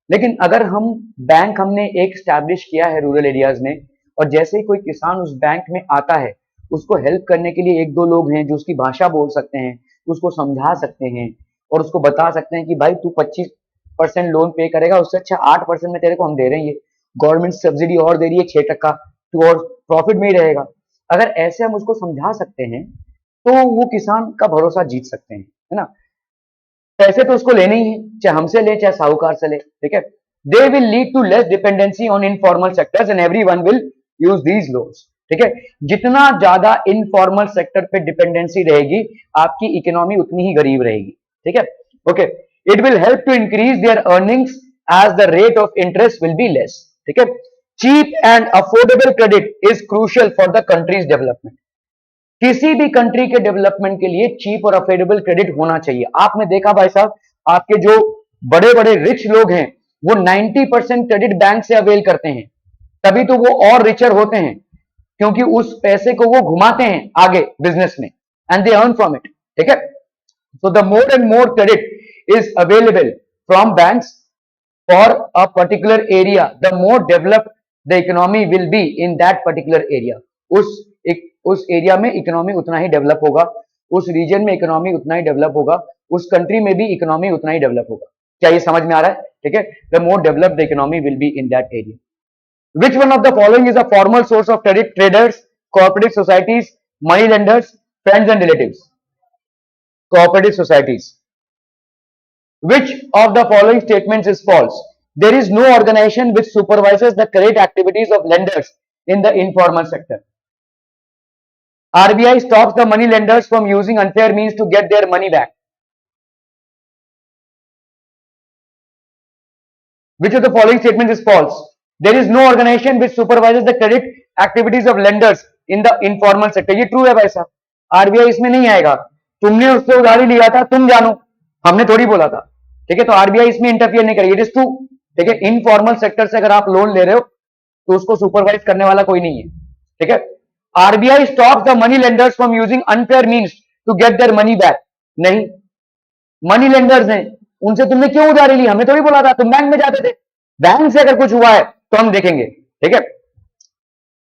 लेकिन अगर हम बैंक हमने एक स्टैब्लिश किया है रूरल एरियाज में, और जैसे ही कोई किसान उस बैंक में आता है, उसको हेल्प करने के लिए एक दो लोग हैं जो उसकी भाषा बोल सकते हैं, उसको समझा सकते हैं और उसको बता सकते हैं कि भाई तू 25% लोन पे करेगा, उससे अच्छा 8% में तेरे को हम दे रहे हैं, गवर्नमेंट सब्सिडी और दे रही है 6%, तू और प्रॉफिट में ही रहेगा। अगर ऐसे हम उसको समझा सकते हैं तो वो किसान का भरोसा जीत सकते हैं, है ना। पैसे तो उसको लेने ही है, चाहे हमसे ले चाहे साहूकार से ले। ठीक है, they will lead to less dependency on informal sectors and everyone will use these loans. ठीक है, जितना ज्यादा इनफॉर्मल सेक्टर पे डिपेंडेंसी रहेगी, आपकी इकोनॉमी उतनी ही गरीब रहेगी। ठीक है, okay, it will help to increase their earnings as the rate of interest will be less. ठीक है, cheap and affordable credit is crucial for the country's development. किसी भी कंट्री के डेवलपमेंट के लिए चीप और अफोर्डेबल क्रेडिट होना चाहिए। आपने देखा भाई साहब, आपके जो बड़े बड़े रिच लोग हैं, वो 90% क्रेडिट बैंक से अवेल करते हैं, तभी तो वो और रिचर होते हैं, क्योंकि उस पैसे को वो घुमाते हैं आगे बिजनेस में, and they earn from it. ठीक है, so the more and more credit is available from banks for a particular area, the more developed the economy will be in that particular area। उस area में economy उतना ही develop होगा, उस reason में economy उतना ही develop होगा, उस country में भी इकोनॉमी उतना ही डेवलप होगा। क्या ये समझ में आ रहा है? ठीक है, the more develop the economy will be in that area. Which one of the following is a formal source of credit? Traders, cooperative societies, money lenders, friends and relatives? Cooperative societies. Which of the following statements is false? There is no organization which supervises the credit activities of lenders in the informal sector. RBI stops the money lenders from using unfair means to get their money back. Which of the following statements is false? There is no organization which supervises the credit activities of lenders in the informal sector. ये true है भाई साहब, RBI इसमें नहीं आएगा. तुमने उससे उधारी लिया था, तुम जानो, हमने थोड़ी बोला था. ठीक है, तो आरबीआई इसमें इंटरफियर नहीं करेगी. It is true. ठीक है, इनफॉर्मल सेक्टर से अगर आप लोन ले रहे हो तो उसको सुपरवाइज करने वाला कोई नहीं है. ठीक है, RBI stops the money lenders from using unfair means to get their money back. नहीं, मनी लेंडर्स हैं, उनसे तुमने क्यों उधारी ली? हमने थोड़ी बोला था. तुम बैंक में जाते थे. बैंक से अगर कुछ हुआ है तो हम देखेंगे. ठीक है,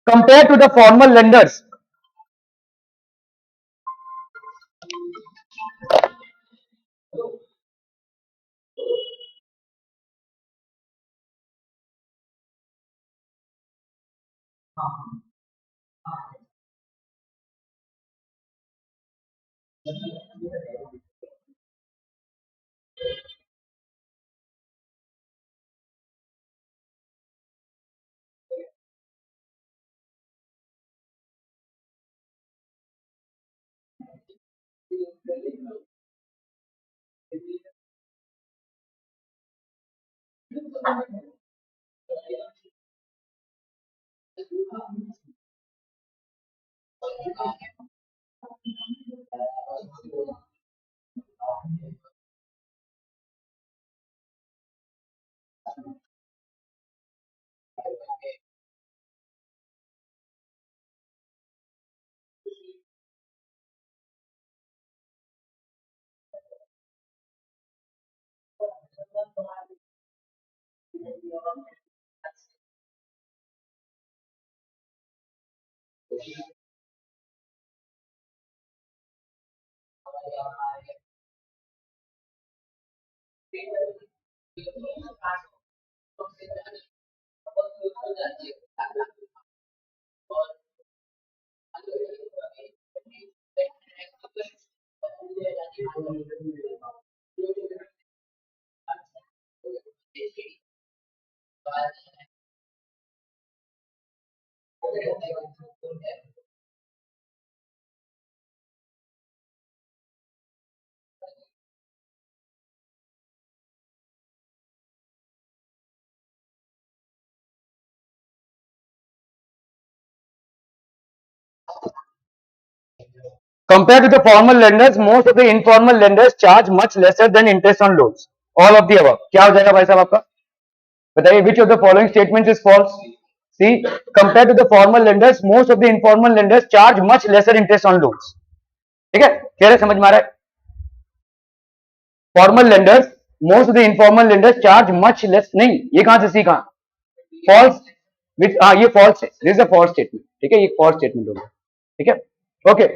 compare to the formal lenders, compared to the formal lenders, most of the informal lenders charge much lesser than interest on loans. All of the above. क्या हो जाएगा भाई साहब आपका? बताइए, which of the following statements is false? See, compared to the formal lenders, most of the informal lenders charge much lesser interest on loans. ठीक है, clear है, समझ में आ रहा है? Formal lenders, most of the informal lenders charge much less. नहीं, ये कहां से सीखा? फॉल्स. विच, हाँ ये फॉल्स है. This is a false statement. ठीक है, ये फॉल्स स्टेटमेंट होगा. ठीक है, okay.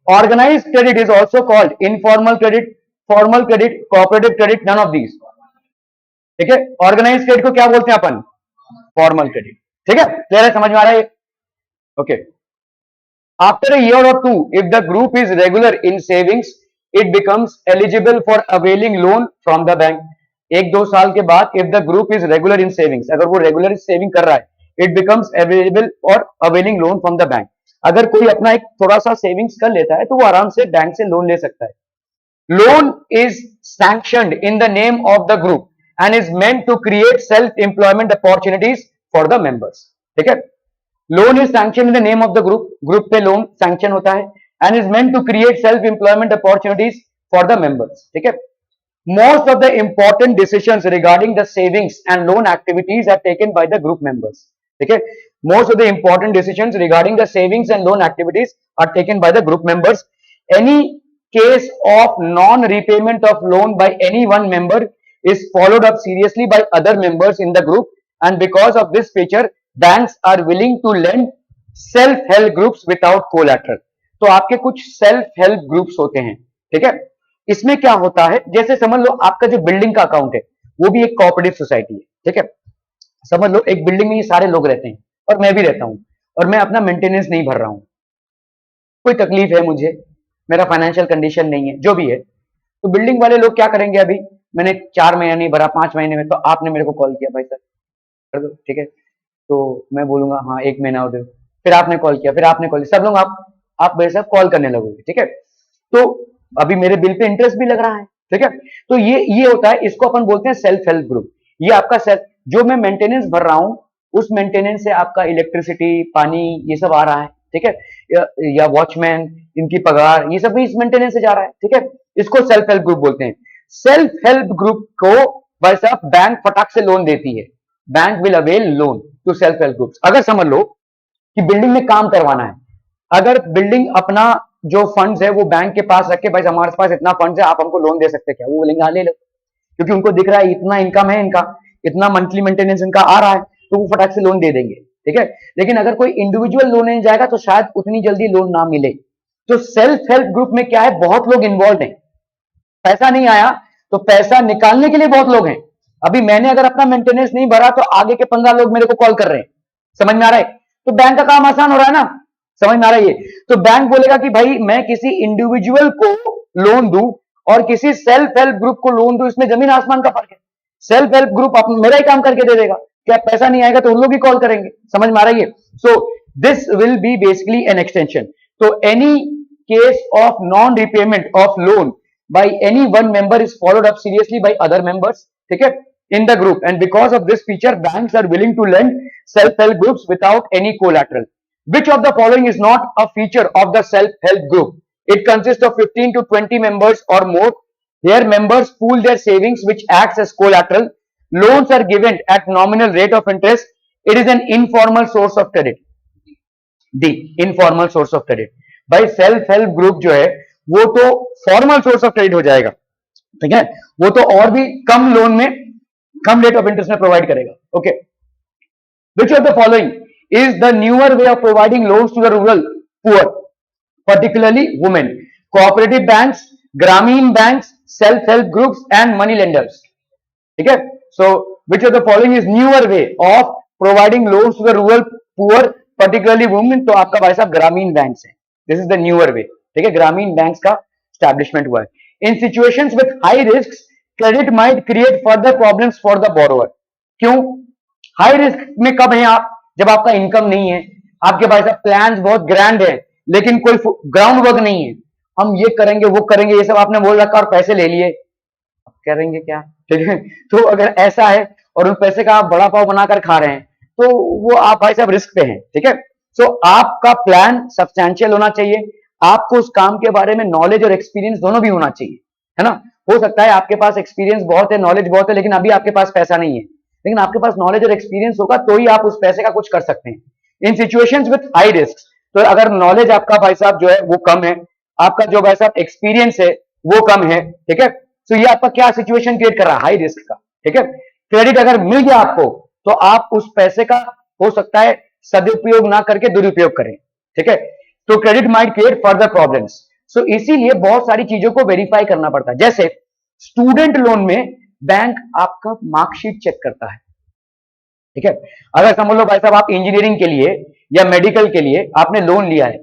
Organised credit is also called informal credit, formal credit, cooperative credit, none of these. ठीक है, ऑर्गेनाइज्ड क्रेडिट को क्या बोलते हैं अपन? Formal credit. ठीक है, क्लियर है, समझ में आ रहा है? Okay. After a year or two, if the group is regular in savings, it becomes eligible for availing loan from the bank. एक दो साल के बाद, if the group is regular in savings, अगर वो regular saving कर रहा है, it becomes available for availing loan from the bank. अगर कोई अपना एक थोड़ा सा savings कर लेता है तो वो आराम से बैंक से लोन ले सकता है. Loan is sanctioned in the name of the group and is meant to create self-employment opportunities for the members. ठीक है, loan is sanction in the name of the group. Group पे loan sanction होता है and is meant to create self employment opportunities for the members. ठीक है, most of the important decisions regarding the savings and loan activities are taken by the group members. ठीक है, most of the important decisions regarding the savings and loan activities are taken by the group members. Any case of non-repayment of loan by any one member is followed up seriously by other members in the group, and because of this feature, banks are willing to lend self-help groups without collateral. तो आपके कुछ self help groups होते हैं. ठीक है, इसमें क्या होता है, जैसे समझ लो आपका जो बिल्डिंग का अकाउंट है वो भी एक कोऑपरेटिव सोसाइटी है. ठीक है, समझ लो एक बिल्डिंग में ये सारे लोग रहते हैं और मैं भी रहता हूं और मैं अपना मेंटेनेंस नहीं भर रहा हूं. कोई तकलीफ है मुझे, मेरा फाइनेंशियल कंडीशन नहीं है, जो भी है, तो बिल्डिंग वाले लोग क्या करेंगे? अभी मैंने 4 महीने नहीं भरा, 5 महीने में, तो आपने मेरे को कॉल किया, भाई सर कर दो. ठीक है, तो मैं बोलूंगा हाँ 1 महीना और दो. फिर आपने कॉल किया, फिर आपने कॉल किया, सब लोग आप मेरे साथ कॉल करने लगोगे. ठीक है, तो अभी मेरे बिल पे इंटरेस्ट भी लग रहा है. ठीक है, तो ये होता है, इसको अपन बोलते हैं सेल्फ हेल्प ग्रुप. ये आपका सेल्फ, जो मैं मेंटेनेंस भर रहा हूं उस मेंटेनेंस से आपका इलेक्ट्रिसिटी, पानी, ये सब आ रहा है, ठीक है, या वॉचमैन, इनकी पगार, ये सब भी इस मेंटेनेंस से जा रहा है, ठीक है। इसको सेल्फ हेल्प ग्रुप बोलते हैं। सेल्फ हेल्प ग्रुप को भाई साहब बैंक फटाक से लोन देती है। Bank will avail loan to self help groups. अगर समझ लो कि बिल्डिंग में काम करवाना है, अगर बिल्डिंग अपना जो फंड्स है वो बैंक के पास रख के, भाई हमारे पास इतना फंड्स है, आप हमको लोन दे सकते हैं क्या, वो बोलेंगे हाँ ले लो, क्योंकि उनको दिख रहा है इतना इनकम है इनका, इतना मंथली मेंटेनेंस इनका आ रहा है, तो वो फटाक से लोन दे देंगे, ठीक है। लेकिन अगर कोई इंडिविजुअल लोन लेने जाएगा तो शायद उतनी जल्दी लोन ना मिले। तो सेल्फ हेल्प ग्रुप में क्या है, बहुत लोग इन्वॉल्व हैं, पैसा नहीं आया तो पैसा निकालने के लिए बहुत लोग हैं। अभी मैंने अगर अपना मेंटेनेंस नहीं भरा तो आगे के 15 लोग मेरे को कॉल कर रहे हैं, समझ में आ रहा है। तो बैंक का काम आसान हो रहा है ना, समझ में आ रहा है ये। तो बैंक बोलेगा कि भाई मैं किसी इंडिविजुअल को लोन दूं और किसी सेल्फ हेल्प ग्रुप को लोन दूं, इसमें जमीन आसमान का फर्क है। सेल्फ हेल्प ग्रुप मेरा ही काम करके दे देगा, क्या पैसा नहीं आएगा तो उन लोग ही कॉल करेंगे, समझ में आ रहा है ये। So this will be basically an extension. तो any case of non repayment of loan by any one member is followed up seriously by other members, ठीक है, in the group, and because of this feature banks are willing to lend self help groups without any collateral. Which of the following is not a feature of the self help group? It consists of 15 to 20 members or more. Here members pool their savings which acts as collateral. Loans are given at nominal rate of interest. It is an informal source of credit. D, informal source of credit. भाई self help group जो है वो तो formal source of credit हो जाएगा, ठीक है, वो तो और भी कम लोन में, कम रेट ऑफ इंटरेस्ट में प्रोवाइड करेगा, okay. Which of the following is the newer way of providing loans to the rural poor, particularly women? Cooperative banks, Grameen banks, self-help groups and money lenders, ठीक है। So which of the following is newer way of providing loans to the rural poor, particularly women? तो आपका भाई साहब ग्रामीण bank है, this is the newer way, ठीक है, ग्रामीण बैंक का स्टैब्लिशमेंट हुआ है। In situations with high risk credit might create further problems for the borrower. क्यों हाई रिस्क में कब है आप, जब आपका इनकम नहीं है, आपके पास प्लान्स बहुत ग्रैंड है लेकिन कोई ग्राउंड वर्क नहीं है, हम ये करेंगे वो करेंगे ये सब आपने बोल रखा और पैसे ले लिए, अब करेंगे क्या, ठीक है। तो अगर ऐसा है और उन पैसे का आप बड़ा पाव बनाकर खा रहे हैं तो वो आप भाई साहब रिस्क पे हैं, ठीक है। सो आपका प्लान सब्सटैंशियल होना चाहिए, आपको उस काम के बारे में नॉलेज और एक्सपीरियंस दोनों भी होना चाहिए, है ना। हो सकता है आपके पास एक्सपीरियंस बहुत है, नॉलेज बहुत है, लेकिन अभी आपके पास पैसा नहीं है, लेकिन आपके पास नॉलेज और एक्सपीरियंस होगा तो ही आप उस पैसे का कुछ कर सकते हैं। इन सिचुएशंस विद हाई रिस्क, तो अगर नॉलेज आपका भाई साहब जो है वो कम है, आपका जो भाई साहब एक्सपीरियंस है वो कम है, ठीक है, तो ये आपका क्या सिचुएशन क्रिएट कर रहा है, हाई रिस्क का, ठीक है। क्रेडिट अगर मिल गया आपको तो आप उस पैसे का हो सकता है सदुपयोग ना करके दुरुपयोग करें, ठीक है। तो credit might create further problems. So इसीलिए बहुत सारी चीजों को वेरीफाई करना पड़ता है। जैसे स्टूडेंट लोन में बैंक आपका मार्कशीट चेक करता है, ठीक है। अगर समझ लो भाई साहब आप इंजीनियरिंग के लिए या मेडिकल के लिए आपने लोन लिया है,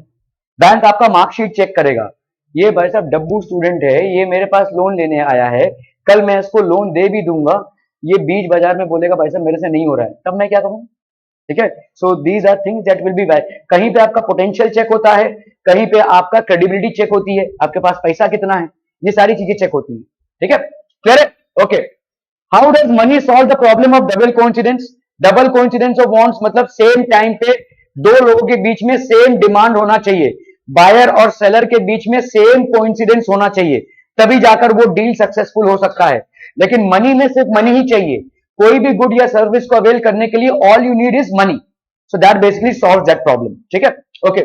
बैंक आपका मार्कशीट चेक करेगा, ये भाई साहब डब्बू स्टूडेंट है, ये मेरे पास लोन लेने आया है, कल मैं इसको लोन दे भी दूंगा, ये बीच बाजार में बोलेगा भाई साहब मेरे से नहीं हो रहा है, तब मैं क्या करूं, ठीक है। So these are things that will be कहीं पे आपका पोटेंशियल चेक होता है, कहीं पे आपका क्रेडिबिलिटी चेक होती है, आपके पास पैसा कितना है, ये सारी चीजें चेक होती है, ठीक है, क्लियर है, okay. How does money solve the problem of double coincidence? Double coincidence of wants मतलब सेम टाइम पे दो लोगों के बीच में सेम डिमांड होना चाहिए, बायर और सेलर के बीच में सेम कोइंसिडेंस होना चाहिए, तभी जाकर वो डील सक्सेसफुल हो सकता है। लेकिन मनी में सिर्फ मनी ही चाहिए, कोई भी गुड या सर्विस को अवेल करने के लिए all you need is money, so that basically solve that problem, ठीक है, okay.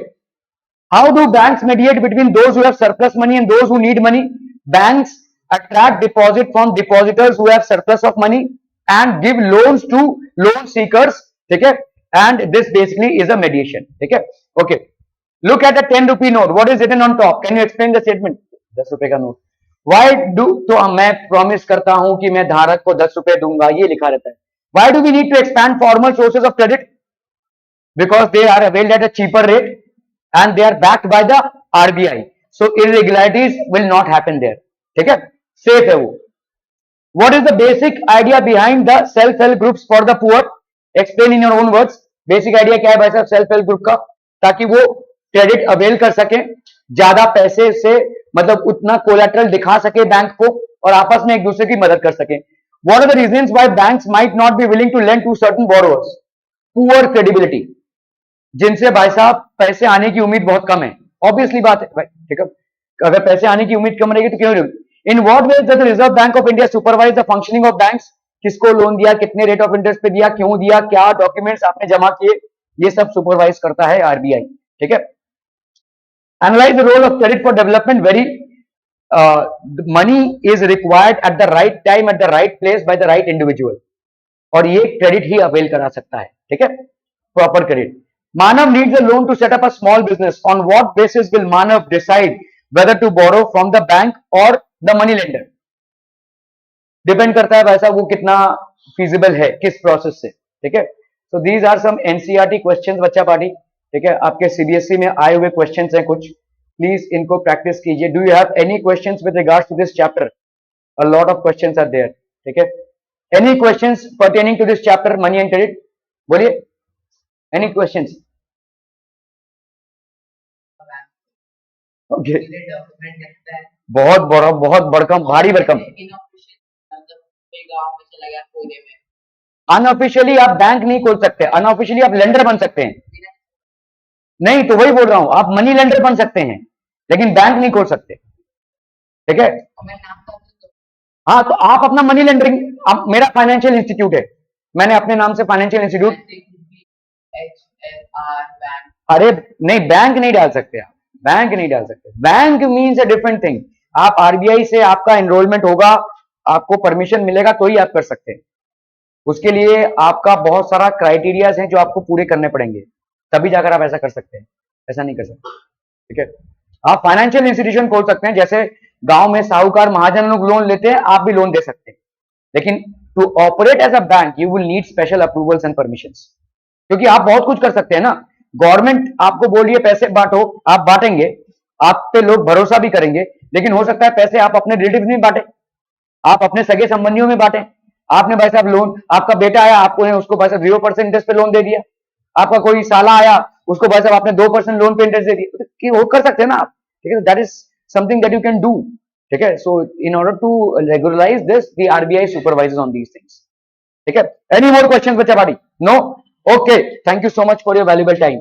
How do banks mediate between those who have surplus money and those who need money? Banks attract deposit from depositors who have surplus of money and give loans to loan seekers, ठीक है, and this basically is a mediation, ठीक है, okay. Look at the 10 rupee note, what is written on top, can you explain the statement? 10 रुपए का note, why do, तो मैं promise करता हूं कि मैं धारक को 10 रुपए दूंगा, ये लिखा रहता है। Why do we need to expand formal sources of credit? Because they are availed at a cheaper rate and they are backed by the RBI, so irregularities will not happen there, ठीक है, safe है वो। What is the basic idea behind the self help groups for the poor? Explain in your own words. Basic idea क्या है भाई साहब self help group का? ताकि वो क्रेडिट अवेल कर सके, ज्यादा पैसे से मतलब उतना कोलैटरल दिखा सके बैंक को और आपस में एक दूसरे की मदद कर सके। What are the reasons why banks might not be willing to lend to certain borrowers? Poor credibility. जिनसे भाई साहब पैसे आने की उम्मीद बहुत कम है, ऑब्वियसली बात है भाई, ठीक है। अगर पैसे आने की उम्मीद कम रहेगी तो क्यों रहेगी? In what ways does the Reserve Bank of India supervise the functioning of banks? किसको लोन दिया, कितने रेट ऑफ इंटरेस्ट पे दिया, क्यों दिया, क्या डॉक्यूमेंट्स आपने जमा किए, ये सब सुपरवाइज करता है आरबीआई, ठीक है। Analyse the role of credit for development. Very money is required at the right time at the right place by the right individual, और ये क्रेडिट ही अवेल करा सकता है, ठीक है, proper credit. Manav needs a loan to set up a small business. On what basis will Manav decide whether to borrow from the bank और the money lender? Depend करता है भाई साहब वो कितना फीजिबल है, किस प्रोसेस से, ठीक है। So these are some NCERT questions बच्चा पार्टी, ठीक है, आपके सीबीएसई में आए हुए क्वेश्चंस हैं कुछ, प्लीज इनको प्रैक्टिस कीजिए। Do you have any questions with regards to this chapter? A lot of questions are there, ठीक है। Any questions pertaining to this chapter money and credit? बोलिए, एनी क्वेश्चंस? ओके, डॉक्यूमेंट लगता है, बहुत बड़ा, बहुत बड़कम, भारी भरकम। इनऑफिशियल, मतलब कोई गांव में चला गया कोने में, अनऑफिशियली आप बैंक नहीं खोल सकते, अनऑफिशियली आप लेंडर बन सकते हैं। नहीं तो वही बोल रहा हूं, आप मनी लेंडर बन सकते हैं लेकिन बैंक नहीं खोल सकते, ठीक है। और मैं नाम का तो हाँ, तो आप अपना मनी लेंडरिंग, आप, मेरा फाइनेंशियल इंस्टीट्यूट है, मैंने अपने नाम से फाइनेंशियल इंस्टीट्यूट। HFR बैंक, अरे नहीं, बैंक नहीं डाल सकते आप, बैंक नहीं डाल सकते। Bank means a different thing. आप आरबीआई से आपका एनरोलमेंट होगा, आपको परमिशन मिलेगा तो ही आप कर सकते हैं। उसके लिए आपका बहुत सारा क्राइटेरियाज हैं जो आपको पूरे करने पड़ेंगे, तभी जाकर आप ऐसा कर सकते हैं, ऐसा नहीं कर सकते, ठीक है। आप फाइनेंशियल इंस्टीट्यूशन खोल सकते हैं, जैसे गांव में साहूकार महाजन लोग लोन लेते हैं, आप भी लोन दे सकते हैं, लेकिन to operate as a bank you will need special approvals and permissions, क्योंकि आप बहुत कुछ कर सकते हैं ना। गवर्नमेंट आपको बोल रही है पैसे बांटो, आप बांटेंगे, आप पे लोग भरोसा भी करेंगे, लेकिन हो सकता है पैसे आप अपने रिलेटिव में बांटे, आप अपने सगे संबंधियों में बांटे। आपने भाई साहब लोन, आपका बेटा आया, आपको उसको भाई साहब 0% इंटरेस्ट पे लोन दे दिया, आपका कोई साला आया, उसको भाई साहब आपने 2% लोन पे इंटरेस्ट दे दिया, कि वो कर सकते हैं ना आप, ठीक है। That is something that you can do, ठीक है। So in order to regularise this the RBI supervises on these things, ठीक है। एनी मोर क्वेश्चन बच्चा party? No? Okay, thank you so much for your valuable time.